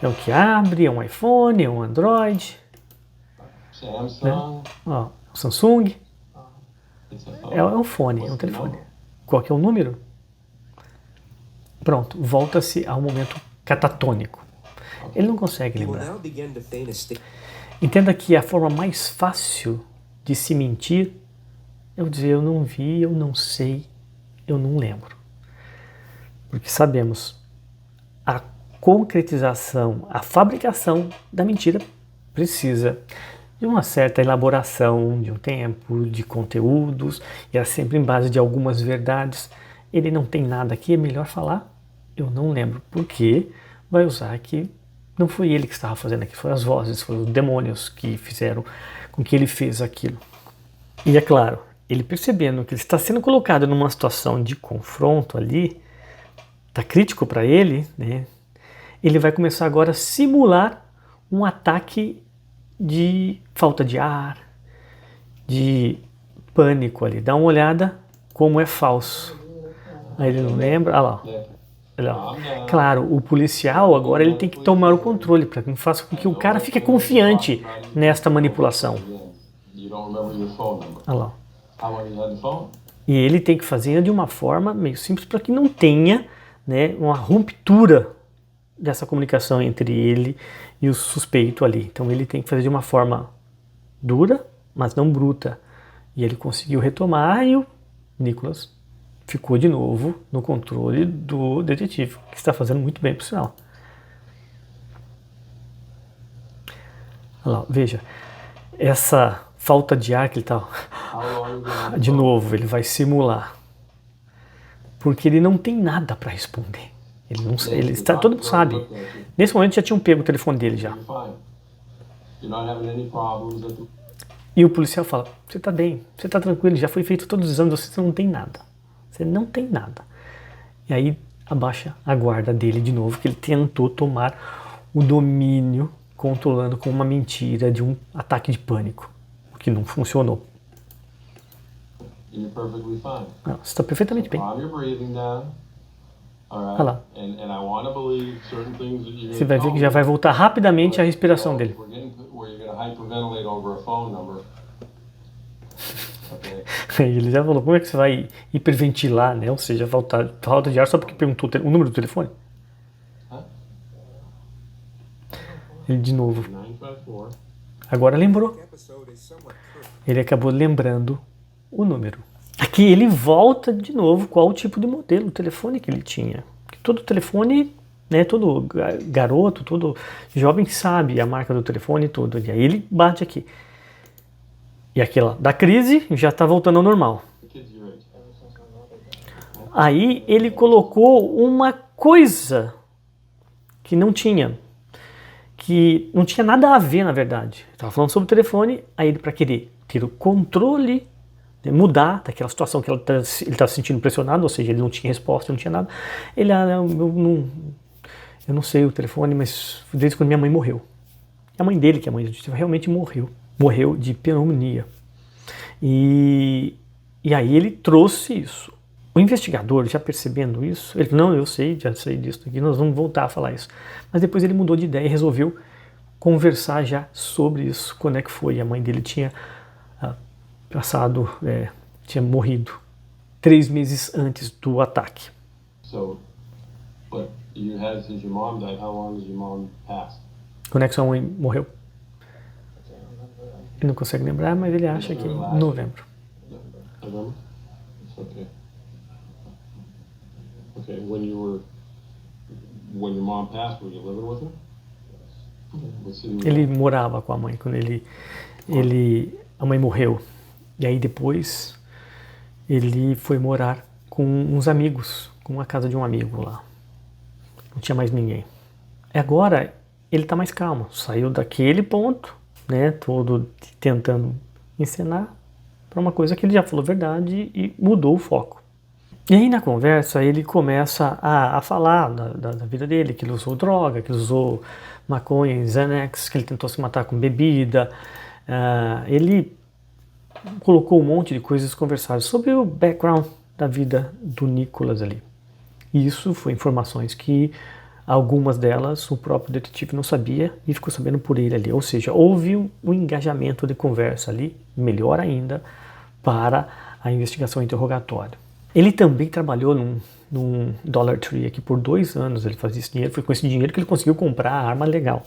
É o que abre, é um iPhone, é um Android, Samsung. né? Ó, Samsung. It's a phone. É um fone, é um telefone. Qual que é o número? Pronto, volta-se ao momento catatônico. Ele não consegue He will lembrar. now begin to feign a state. Entenda que a forma mais fácil de se mentir é eu dizer eu não vi, eu não sei, eu não lembro. Porque sabemos, a concretização, a fabricação da mentira precisa de uma certa elaboração, de um tempo, de conteúdos, e é sempre em base de algumas verdades. Ele não tem nada aqui, é melhor falar, eu não lembro, porque vai usar que não foi ele que estava fazendo aquilo, foram as vozes, foram os demônios que fizeram com que ele fez aquilo. E é claro, ele percebendo que ele está sendo colocado numa situação de confronto ali, está crítico para ele, né? Ele vai começar agora a simular um ataque de falta de ar, de pânico ali. Dá uma olhada como é falso. Aí ele não lembra, olha lá. Olha lá. Claro, o policial agora ele tem que tomar o controle para que faça com que o cara fique confiante nesta manipulação. You don't remember your phone number. Olha lá. How long you had the phone? E ele tem que fazer de uma forma meio simples para que não tenha, né, uma ruptura dessa comunicação entre ele e o suspeito ali. Então ele tem que fazer de uma forma dura, mas não bruta. E ele conseguiu retomar e o Nicholas ficou de novo no controle do detetive, que está fazendo muito bem, por sinal. Olha lá, veja, essa falta de ar que ele está... How long you been on the De phone? novo, ele vai simular. Porque ele não tem nada para responder. Ele não, ele está, todo mundo sabe. Nesse momento já tinham pego o telefone dele já. You're fine. You're not having any problems at the... E o policial fala, você está bem, você está tranquilo, já foi feito todos os exames, você não tem nada. Você não tem nada. E aí abaixa a guarda dele de novo, que ele tentou tomar o domínio, controlando com uma mentira de um ataque de pânico, o que não funcionou. You're perfectly fine. Não, você está perfeitamente bem. Calm your breathing down. All Olha lá. right? And I want to believe certain things that you're Você gonna vai ver tell que já me, vai voltar rapidamente a but, respiração dele. We're getting to where you're going to hyperventilate over a phone number. Okay. Ele já falou, como é que você vai hiperventilar, né? Ou seja, falta de ar só porque perguntou o número do telefone? Huh? Ele de novo. 954. Agora lembrou. Ele acabou lembrando o número. Aqui ele volta de novo qual o tipo de modelo, o telefone que ele tinha. Porque todo telefone, né, todo garoto, todo jovem sabe a marca do telefone e tudo. E aí ele bate aqui. E aquela da crise já está voltando ao normal. Aí ele colocou uma coisa que não tinha nada a ver, na verdade. Estava falando sobre o telefone, aí ele, para querer ter o controle, né, mudar daquela situação que ele estava se sentindo pressionado, ou seja, ele não tinha resposta, não tinha nada. Ele, eu não sei o telefone, mas desde quando minha mãe morreu. A mãe dele, que é a mãe adotiva, realmente morreu de pneumonia. E aí ele trouxe isso. O investigador, já percebendo isso, ele falou, não, eu sei, já sei disso aqui, nós vamos voltar a falar isso. Mas depois ele mudou de ideia e resolveu conversar já sobre isso, quando é que foi. A mãe dele tinha tinha morrido 3 meses antes do ataque. So, but you had it since your mom died. How long has your mom passed? Quando é que sua mãe morreu? Ele não consegue lembrar, mas ele acha que em novembro. November? Okay. Okay, when your mom passed, were you living with her? What city were you Ele in? morava com a mãe quando a mãe morreu. E aí depois ele foi morar com uns amigos, com a casa de um amigo lá. Não tinha mais ninguém. Agora ele está mais calmo, saiu daquele ponto, né, todo tentando encenar, para uma coisa que ele já falou a verdade e mudou o foco. E aí na conversa ele começa a falar da vida dele, que ele usou droga, que ele usou maconha, Xanax, que ele tentou se matar com bebida. Ele colocou um monte de coisas conversadas sobre o background da vida do Nicholas ali. E isso foi informações que algumas delas o próprio detetive não sabia e ficou sabendo por ele ali. Ou seja, houve um engajamento de conversa ali, melhor ainda, para a investigação interrogatória. Ele também trabalhou num Dollar Tree aqui por 2 anos, ele fazia esse dinheiro, foi com esse dinheiro que ele conseguiu comprar a arma legal.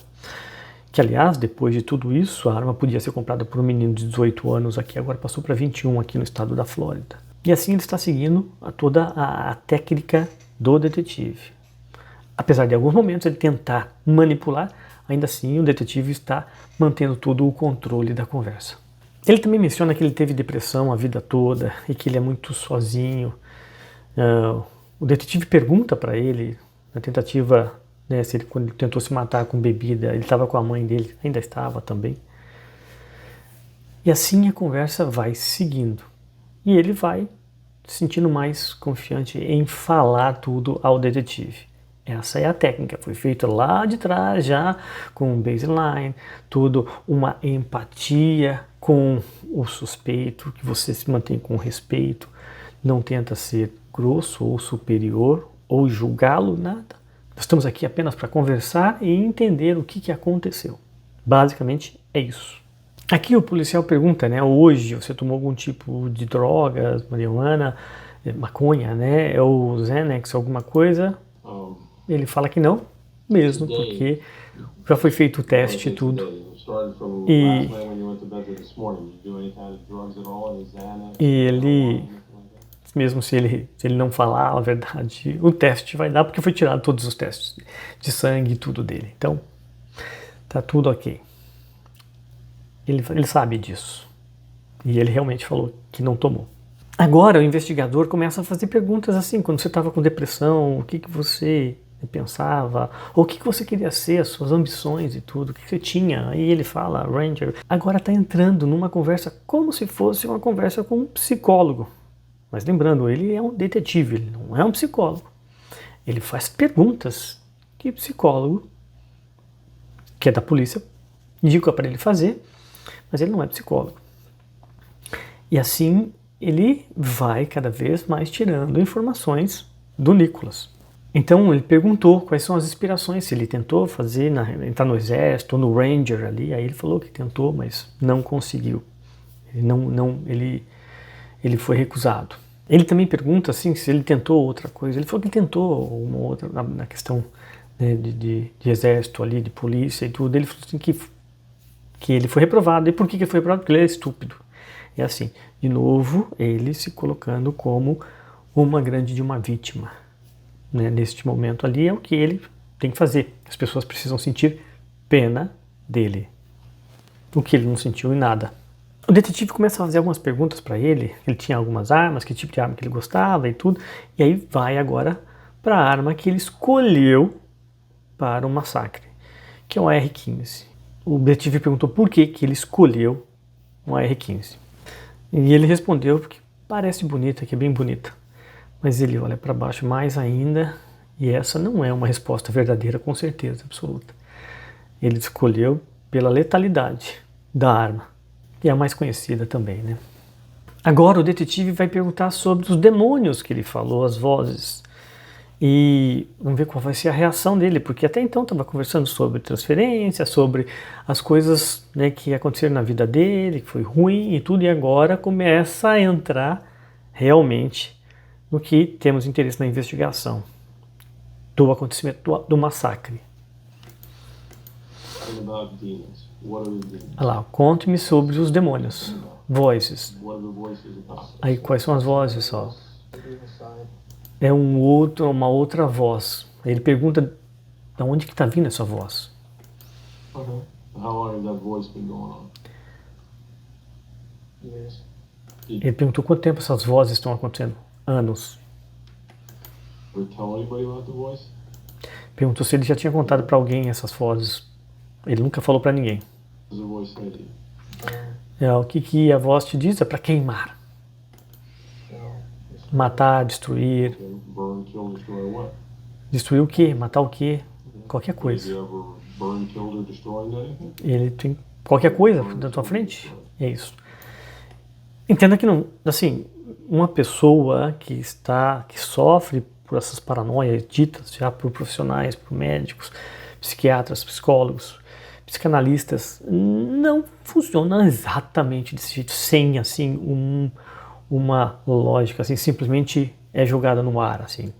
Que, aliás, depois de tudo isso, a arma podia ser comprada por um menino de 18 anos aqui, agora passou para 21 aqui no estado da Flórida. E assim ele está seguindo toda a técnica do detetive. Apesar de, em alguns momentos, ele tentar manipular, ainda assim o detetive está mantendo todo o controle da conversa. Ele também menciona que ele teve depressão a vida toda e que ele é muito sozinho. O detetive pergunta para ele, na tentativa, né, quando ele tentou se matar com bebida, ele estava com a mãe dele, ainda estava também. E assim a conversa vai seguindo. E ele vai se sentindo mais confiante em falar tudo ao detetive. Essa é a técnica, foi feita lá de trás já, com um baseline, tudo, uma empatia com o suspeito, que você se mantém com respeito, não tenta ser grosso ou superior, ou julgá-lo, nada. Nós estamos aqui apenas para conversar e entender o que aconteceu. Basicamente é isso. Aqui o policial pergunta, né, hoje você tomou algum tipo de drogas, marihuana, maconha, né, ou Xanax, alguma coisa? Ele fala que não, mesmo porque já foi feito o teste e tudo. E ele, mesmo se ele não falar a verdade, o teste vai dar, porque foi tirado todos os testes de sangue e tudo dele. Então, tá tudo ok. Ele sabe disso. E ele realmente falou que não tomou. Agora o investigador começa a fazer perguntas assim, quando você estava com depressão, o que você pensava, ou o que você queria ser, as suas ambições e tudo, o que você tinha. Aí ele fala, Ranger, agora está entrando numa conversa como se fosse uma conversa com um psicólogo. Mas lembrando, ele é um detetive, ele não é um psicólogo. Ele faz perguntas que o psicólogo, que é da polícia, indica para ele fazer, mas ele não é psicólogo. E assim ele vai cada vez mais tirando informações do Nicholas. Então ele perguntou quais são as inspirações, se ele tentou entrar no exército ou no Ranger ali. Aí ele falou que tentou, mas não conseguiu. Ele foi recusado. Ele também pergunta assim se ele tentou outra coisa. Ele falou que tentou uma outra na questão, né, de exército ali, de polícia e tudo. Ele falou assim que ele foi reprovado. E por que ele foi reprovado? Porque ele é estúpido. É assim, de novo, ele se colocando como uma vítima. Né? Neste momento ali é o que ele tem que fazer. As pessoas precisam sentir pena dele. O que ele não sentiu em nada. O detetive começa a fazer algumas perguntas para ele. Ele tinha algumas armas, que tipo de arma que ele gostava e tudo. E aí vai agora para a arma que ele escolheu para o massacre, que é um AR-15. O detetive perguntou por que ele escolheu um AR-15. E ele respondeu porque parece bonita, que é bem bonita. Mas ele olha para baixo mais ainda e essa não é uma resposta verdadeira com certeza absoluta. Ele escolheu pela letalidade da arma. E a mais conhecida também, né? Agora o detetive vai perguntar sobre os demônios que ele falou, as vozes. E vamos ver qual vai ser a reação dele, porque até então estava conversando sobre transferência, sobre as coisas, né, que aconteceram na vida dele, que foi ruim e tudo, e agora começa a entrar realmente no que temos interesse na investigação do acontecimento do massacre. Olha lá, conte-me sobre os demônios. Voices. Aí quais são as vozes, ó? É uma outra voz. Aí ele pergunta de onde que está vindo essa voz. Ele perguntou quanto tempo essas vozes estão acontecendo. Anos. Perguntou se ele já tinha contado para alguém essas vozes. Ele nunca falou para ninguém. O que a voz te diz é para queimar. Matar, destruir. Destruir o quê? Matar o quê? Qualquer coisa. Ele tem qualquer coisa na tua frente? É isso. Entenda que não, assim, uma pessoa que sofre por essas paranoias ditas já por profissionais, por médicos, psiquiatras, psicólogos, psicanalistas, não funciona exatamente desse jeito, sem assim uma lógica, assim, simplesmente é jogada no ar, assim.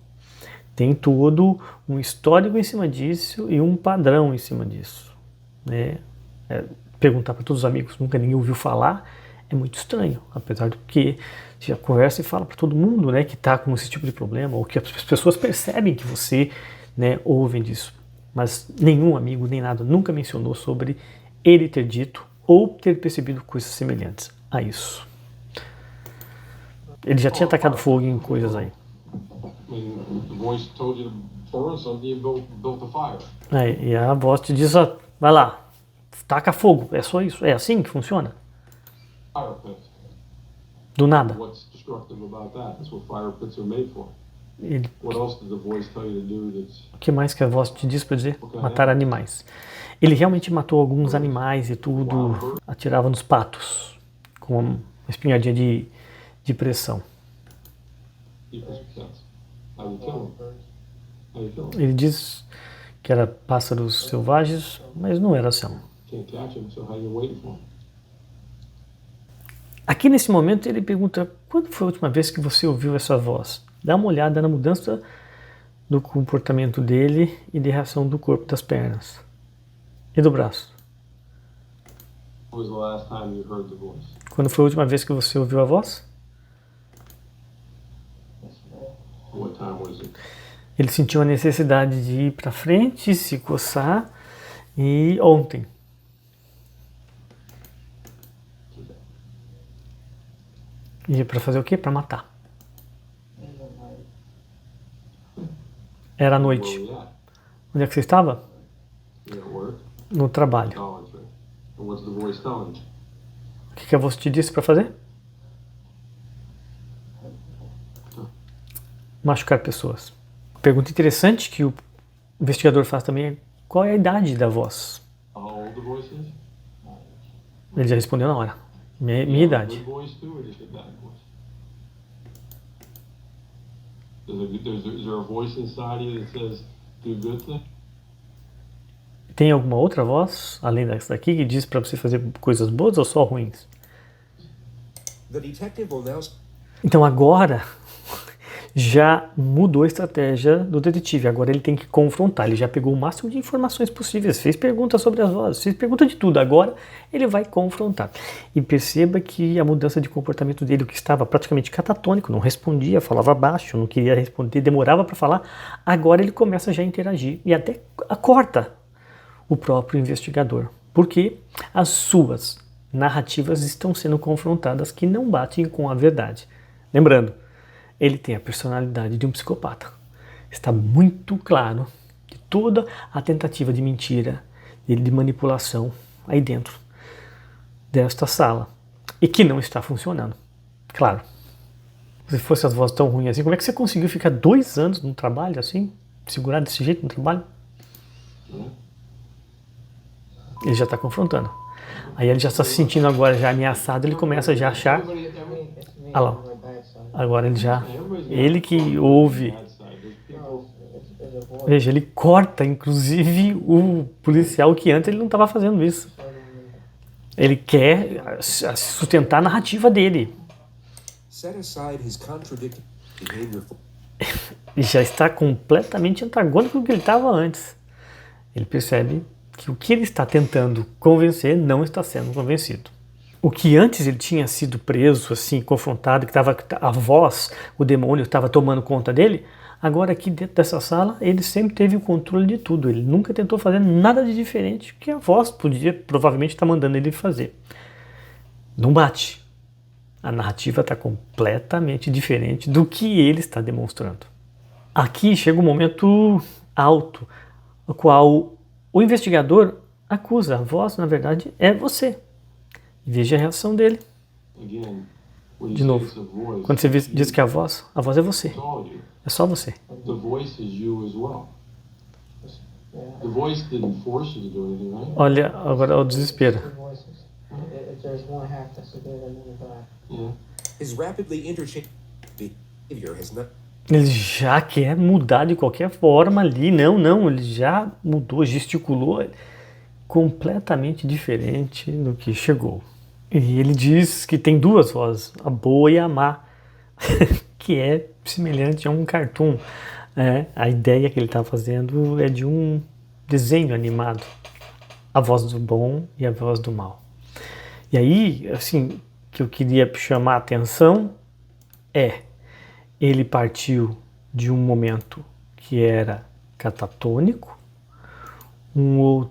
Tem todo um histórico em cima disso e um padrão em cima disso, né? Perguntar para todos os amigos, nunca ninguém ouviu falar, é muito estranho, apesar do que você já conversa e fala para todo mundo, né, que está com esse tipo de problema, ou que as pessoas percebem que você, né, ouve disso. Mas nenhum amigo, nem nada, nunca mencionou sobre ele ter dito ou ter percebido coisas semelhantes a isso. Ele já tinha atacado fogo em coisas aí. E a voz te diz, ó, vai lá, taca fogo, é só isso, é assim que funciona? Do nada. O que mais que a voz te diz para dizer? Matar animais. Ele realmente matou alguns animais e tudo, atirava nos patos, com uma espinhardinha de pressão. Ele diz que era pássaros selvagens, mas não era assim. Aqui nesse momento ele pergunta, quando foi a última vez que você ouviu essa voz? Dá uma olhada na mudança do comportamento dele e de reação do corpo, das pernas e do braço. Quando foi a última vez que você ouviu a voz? Ele sentiu a necessidade de ir para frente, se coçar, e ontem. E para fazer o quê? Para matar. Era à noite. Onde é que você estava? No trabalho. O que a voz te disse para fazer? Machucar pessoas. Pergunta interessante que o investigador faz também é qual é a idade da voz? Ele já respondeu na hora. Minha idade. Is there a voice inside you that says, do good things? Tem alguma outra voz, além dessa daqui, que diz para você fazer coisas boas ou só ruins? The detective will now. Então agora já mudou a estratégia do detetive. Agora ele tem que confrontar. Ele já pegou o máximo de informações possíveis, fez perguntas sobre as vozes, fez pergunta de tudo. Agora ele vai confrontar. E perceba que a mudança de comportamento dele, o que estava praticamente catatônico, não respondia, falava baixo, não queria responder, demorava para falar, agora ele começa já a interagir e até corta o próprio investigador. Porque as suas narrativas estão sendo confrontadas que não batem com a verdade. Lembrando, ele tem a personalidade de um psicopata. Está muito claro que toda a tentativa de mentira, de manipulação aí dentro desta sala, e que não está funcionando. Claro, se fosse as vozes tão ruins assim, como é que você conseguiu ficar 2 anos no trabalho assim, segurar desse jeito no trabalho? Ele já está confrontando. Aí ele já está se sentindo agora já ameaçado, ele começa já a achar... Ah lá, agora ele já... Ele que ouve... Veja, ele corta inclusive o policial que antes ele não estava fazendo isso. Ele quer sustentar a narrativa dele. Set aside his contradictory behavior. E já está completamente antagônico do que ele estava antes. Ele percebe que o que ele está tentando convencer não está sendo convencido. O que antes ele tinha sido preso, assim, confrontado, que estava a voz, o demônio estava tomando conta dele, agora aqui dentro dessa sala ele sempre teve o controle de tudo. Ele nunca tentou fazer nada de diferente que a voz podia provavelmente estar mandando ele fazer. Não bate. A narrativa está completamente diferente do que ele está demonstrando. Aqui chega um momento alto, no qual o investigador acusa, a voz, na verdade, é você. E veja a reação dele. De novo, quando você diz que a voz é você. É só você. Olha agora o desespero. His rapidly interchanging behavior has not. Ele já quer mudar de qualquer forma ali. Não, ele já mudou, gesticulou completamente diferente do que chegou. E ele diz que tem 2 vozes, a boa e a má, que é semelhante a um cartoon. A ideia que ele está fazendo é de um desenho animado. A voz do bom e a voz do mal. E aí, assim, que eu queria chamar a atenção ele partiu de um momento que era catatônico, um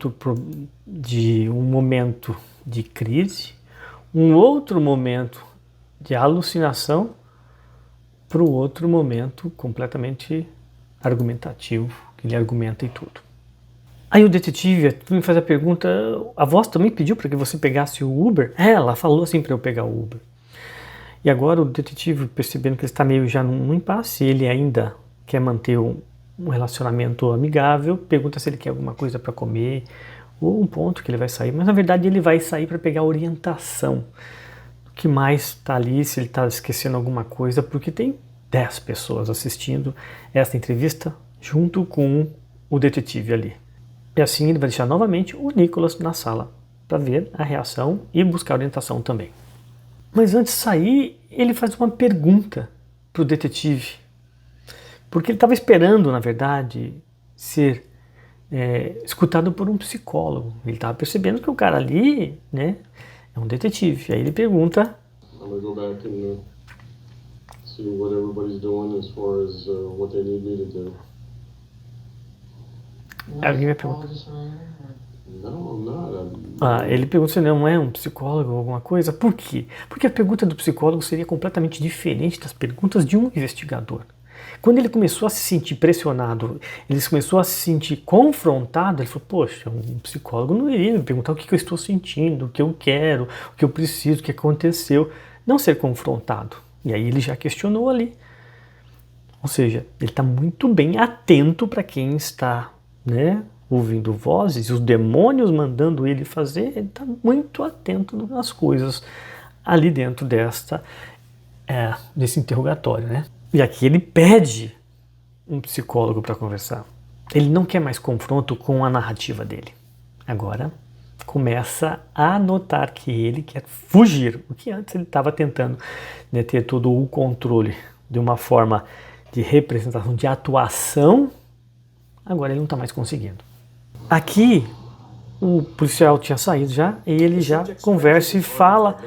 momento de crise, um outro momento de alucinação, para o outro momento completamente argumentativo, que ele argumenta e tudo. Aí o detetive me faz a pergunta, a voz também pediu para que você pegasse o Uber? Ela falou assim para eu pegar o Uber. E agora o detetive, percebendo que ele está meio já num impasse, ele ainda quer manter um relacionamento amigável, pergunta se ele quer alguma coisa para comer, ou um ponto que ele vai sair, mas na verdade ele vai sair para pegar orientação. O que mais está ali, se ele está esquecendo alguma coisa, porque tem 10 pessoas assistindo essa entrevista junto com o detetive ali. E assim ele vai deixar novamente o Nicholas na sala para ver a reação e buscar orientação também. Mas antes de sair, ele faz uma pergunta para o detetive. Porque ele estava esperando, na verdade, ser escutado por um psicólogo. Ele estava percebendo que o cara ali, né, é um detetive. Aí ele pergunta... I'm gonna go back and see what everybody's doing as far as what they need me to do. Alguém me pergunta. No, I'm not. Ele pergunta se não é um psicólogo ou alguma coisa. Por quê? Porque a pergunta do psicólogo seria completamente diferente das perguntas de um investigador. Quando ele começou a se sentir pressionado, ele começou a se sentir confrontado, ele falou, poxa, um psicólogo não iria me perguntar o que eu estou sentindo, o que eu quero, o que eu preciso, o que aconteceu. Não ser confrontado. E aí ele já questionou ali. Ou seja, ele está muito bem atento para quem está, né, ouvindo vozes, os demônios mandando ele fazer, ele está muito atento às coisas ali dentro desse interrogatório, né? E aqui ele pede um psicólogo para conversar. Ele não quer mais confronto com a narrativa dele. Agora começa a notar que ele quer fugir, o que antes ele estava tentando, né, ter todo o controle de uma forma de representação, de atuação. Agora ele não está mais conseguindo. Aqui o policial tinha saído já e ele já conversa e fala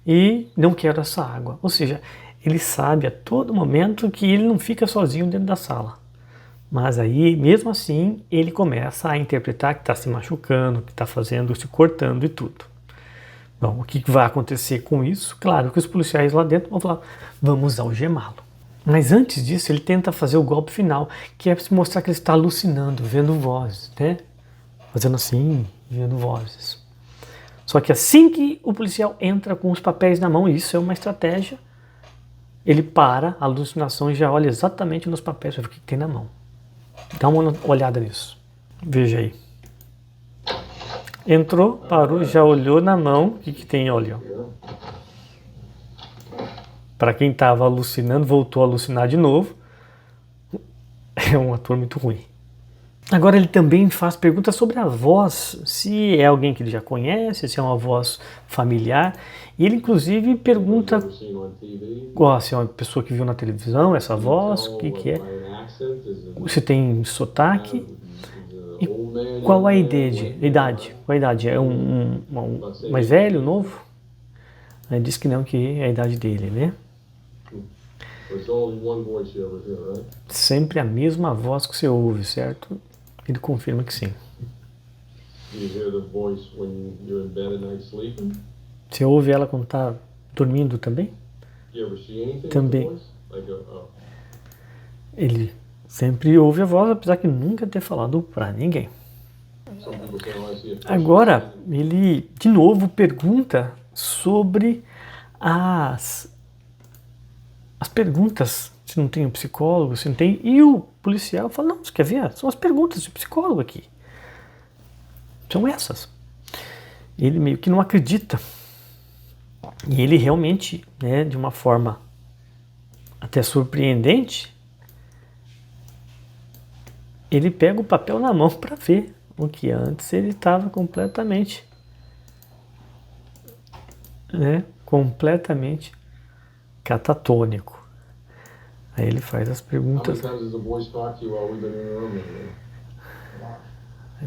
e não quero essa água. Ou seja, ele sabe a todo momento que ele não fica sozinho dentro da sala. Mas aí, mesmo assim, ele começa a interpretar que está se machucando, que está fazendo, se cortando e tudo. Bom, o que vai acontecer com isso? Claro que os policiais lá dentro vão falar, vamos algemá-lo. Mas antes disso, ele tenta fazer o golpe final, que é se mostrar que ele está alucinando, vendo vozes, né? Fazendo assim, vendo vozes. Só que assim que o policial entra com os papéis na mão, isso é uma estratégia, ele para a alucinação e já olha exatamente nos papéis para ver o que tem na mão. Dá uma olhada nisso. Veja aí. Entrou, parou, já olhou na mão. O que tem? Olha. Para quem estava alucinando, voltou a alucinar de novo. É um ator muito ruim. Agora ele também faz perguntas sobre a voz. Se é alguém que ele já conhece, se é uma voz familiar. E ele inclusive pergunta se é uma pessoa que viu na televisão essa voz, o que é. Se tem sotaque e qual a idade? Qual a idade? É um mais velho, novo? Ele diz que não, que é a idade dele, né? Sempre a mesma voz que você ouve, certo? Ele confirma que sim. Você ouve ela quando está dormindo também? Também. Ele sempre ouve a voz, apesar de nunca ter falado para ninguém. Agora, ele de novo pergunta sobre as perguntas, se não tem um psicólogo, se não tem... E o policial fala, não, você quer ver? São as perguntas do psicólogo aqui. São essas. Ele meio que não acredita. E ele realmente, né, de uma forma até surpreendente, ele pega o papel na mão para ver, o que antes ele estava completamente, né, completamente catatônico. Aí ele faz as perguntas.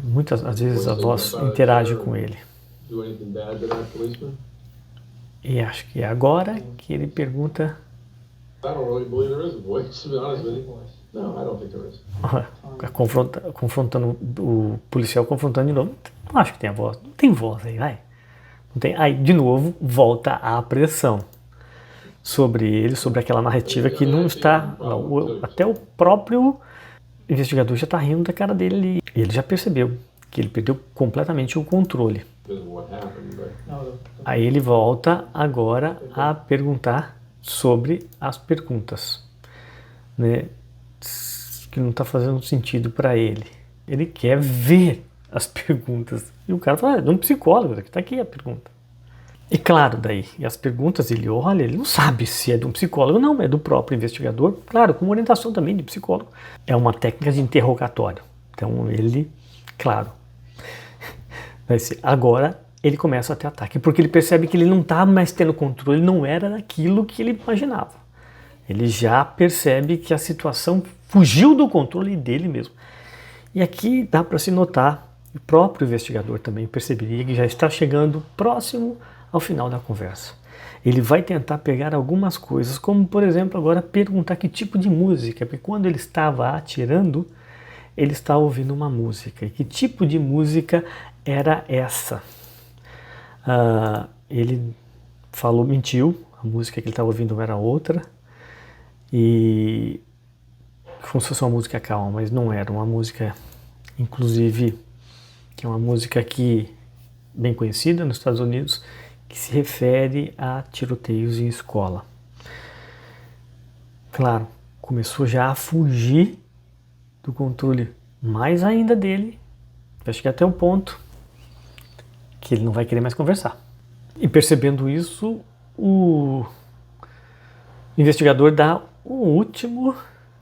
Muitas às vezes a voz interage com ele. E acho que é agora que ele pergunta. Confrontando o policial, confrontando de novo. Não acho que tem a voz. Não tem voz aí, vai. Não tem. Aí, de novo, volta a pressão sobre ele, sobre aquela narrativa que não está. Não, até o próprio investigador já está rindo da cara dele ali. Ele já percebeu que ele perdeu completamente o controle. Aí ele volta agora a perguntar sobre as perguntas, né? Que não está fazendo sentido para ele. Ele quer ver as perguntas. E o cara fala, é de um psicólogo, está aqui a pergunta. E claro, daí, e as perguntas ele olha, ele não sabe se é de um psicólogo, não, é do próprio investigador, claro, com orientação também de psicólogo. É uma técnica de interrogatório. Então ele, claro, agora ele começa a ter ataque, porque ele percebe que ele não está mais tendo controle, não era daquilo que ele imaginava. Ele já percebe que a situação fugiu do controle dele mesmo. E aqui dá para se notar, o próprio investigador também perceberia que já está chegando próximo ao final da conversa. Ele vai tentar pegar algumas coisas, como por exemplo agora perguntar que tipo de música, porque quando ele estava atirando, ele estava ouvindo uma música. E que tipo de música era essa? Ele falou, mentiu, a música que ele estava ouvindo era outra, e como se fosse uma música calma, mas não era, uma música, inclusive, que é uma música aqui bem conhecida nos Estados Unidos, que se refere a tiroteios em escola. Claro, começou já a fugir do controle mais ainda dele, acho que até o ponto que ele não vai querer mais conversar. E percebendo isso, o investigador dá um último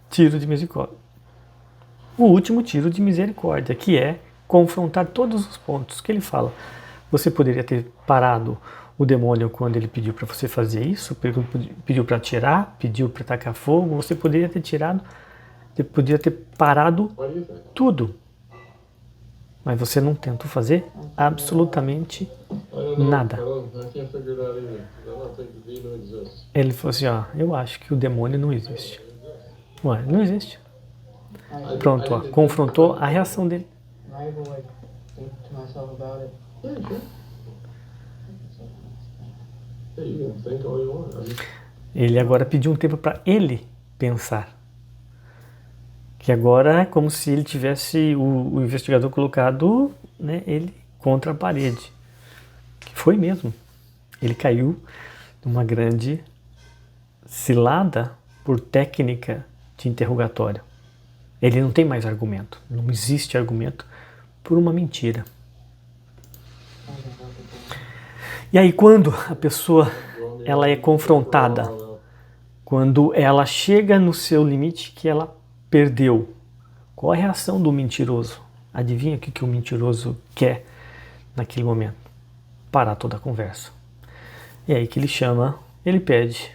tiro de o último tiro de misericórdia, que é confrontar todos os pontos que ele fala. Você poderia ter parado o demônio quando ele pediu para você fazer isso, pediu para atirar, pediu para tacar fogo, você poderia ter tirado, poderia ter parado Why do you think? tudo. Mas você não tentou fazer absolutamente I don't know. nada. I can't figure it out either. I don't think the demon exists. Ele falou assim, ó, eu acho que o demônio não existe. Ué, não existe. Pronto, ó, confrontou a reação dele. Am I able to like think to myself about it? Yeah, sure. Yeah, you can think all you want. I mean, Ele agora pediu um tempo para ele pensar. Que agora é como se ele tivesse o investigador colocado, né, ele contra a parede. Que foi mesmo. Ele caiu numa grande cilada por técnica de interrogatório. Ele não tem mais argumento. Não existe argumento por uma mentira. E aí quando a pessoa ela é confrontada, quando ela chega no seu limite que ela perdeu, qual a reação do mentiroso? Adivinha o que o mentiroso quer naquele momento? Parar toda a conversa. E aí que ele chama, ele pede.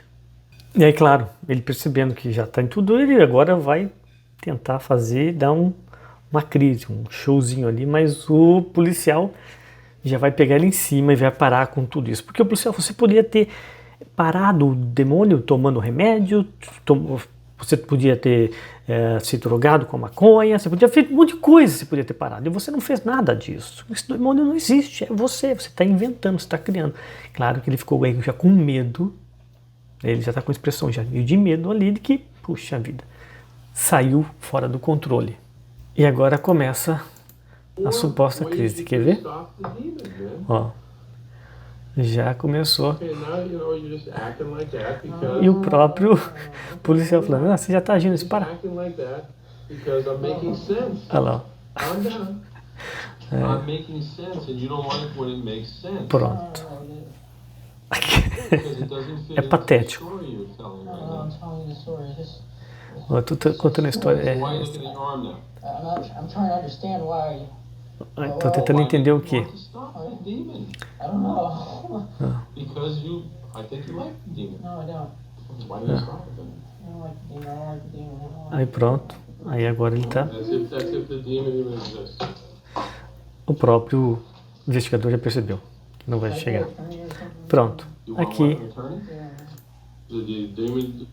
E aí, claro, ele percebendo que já está em tudo, ele agora vai tentar fazer, dar uma crise, um showzinho ali, mas o policial já vai pegar ele em cima e vai parar com tudo isso. Porque o policial, você poderia ter parado o demônio tomando remédio, você podia ter se drogado com a maconha, você podia ter feito um monte de coisa, você podia ter parado. E você não fez nada disso. Esse demônio não existe, é você está inventando, você está criando. Claro que ele ficou aí já com medo, ele já está com expressão já de medo ali de que, puxa vida, saiu fora do controle. E agora começa a suposta crise. Quer ver? stop the demon, man. Ó, já começou. Okay, now you're just acting like that because E o próprio policial falando, você já está agindo, you're para. acting like that because I'm making sense. Olha lá, ó. Calm down. I'm making sense, and you don't like when it makes sense. Pronto. Because it doesn't fit É into patético. the story you're telling right No, now. I'm telling you the story. It's just, Ó, tu tá contando a história. Why are you looking at your arm now? I'm trying to understand why. Tô tentando entender o You quê? want to stop the demon I don't know. because I think you like the demon. No, I don't. Why do you stop it then? I don't like the demon. I don't like the demon. I don't like Aí pronto. Aí agora ele tá. That's if the demon even exists. O próprio investigador já percebeu que não vai chegar. Pronto. You want Aqui, an attorney? The demon.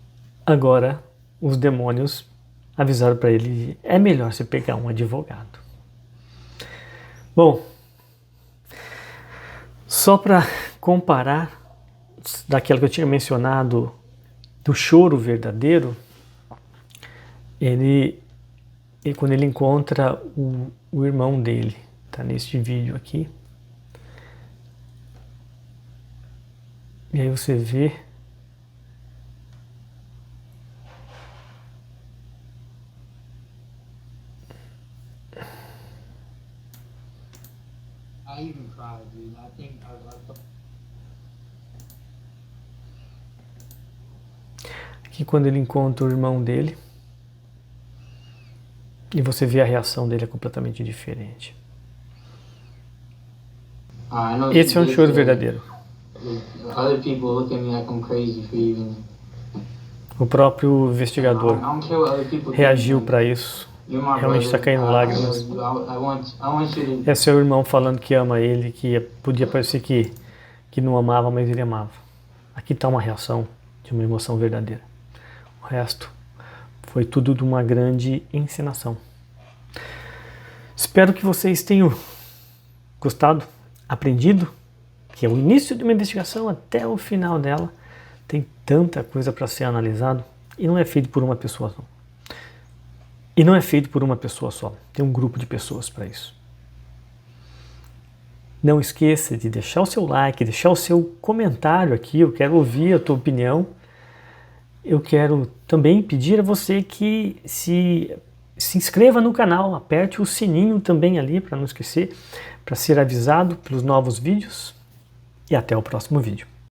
agora, os demônios avisaram para ele: é melhor você pegar um advogado. Bom, só para comparar daquela que eu tinha mencionado do choro verdadeiro, ele quando ele encontra o irmão dele, tá neste vídeo aqui. E aí você vê I even cried, dude. I think aqui quando ele encontra o irmão dele e você vê a reação dele é completamente diferente. I know Esse é um choro verdadeiro. Other people look at me like I'm crazy for even. O próprio investigador I don't care what other people reagiu think. para isso. You're my realmente brother. tá caindo I lágrimas. love you. I want you to. É seu irmão falando que ama ele, que podia parecer que não amava, mas ele amava. Aqui está uma reação de uma emoção verdadeira. O resto foi tudo de uma grande encenação. Espero que vocês tenham gostado, aprendido, que é o início de uma investigação até o final dela. Tem tanta coisa para ser analisado e não é feito por uma pessoa só. E não é feito por uma pessoa só, tem um grupo de pessoas para isso. Não esqueça de deixar o seu like, deixar o seu comentário aqui, eu quero ouvir a tua opinião. Eu quero também pedir a você que se inscreva no canal, aperte o sininho também ali para não esquecer, para ser avisado pelos novos vídeos. E até o próximo vídeo.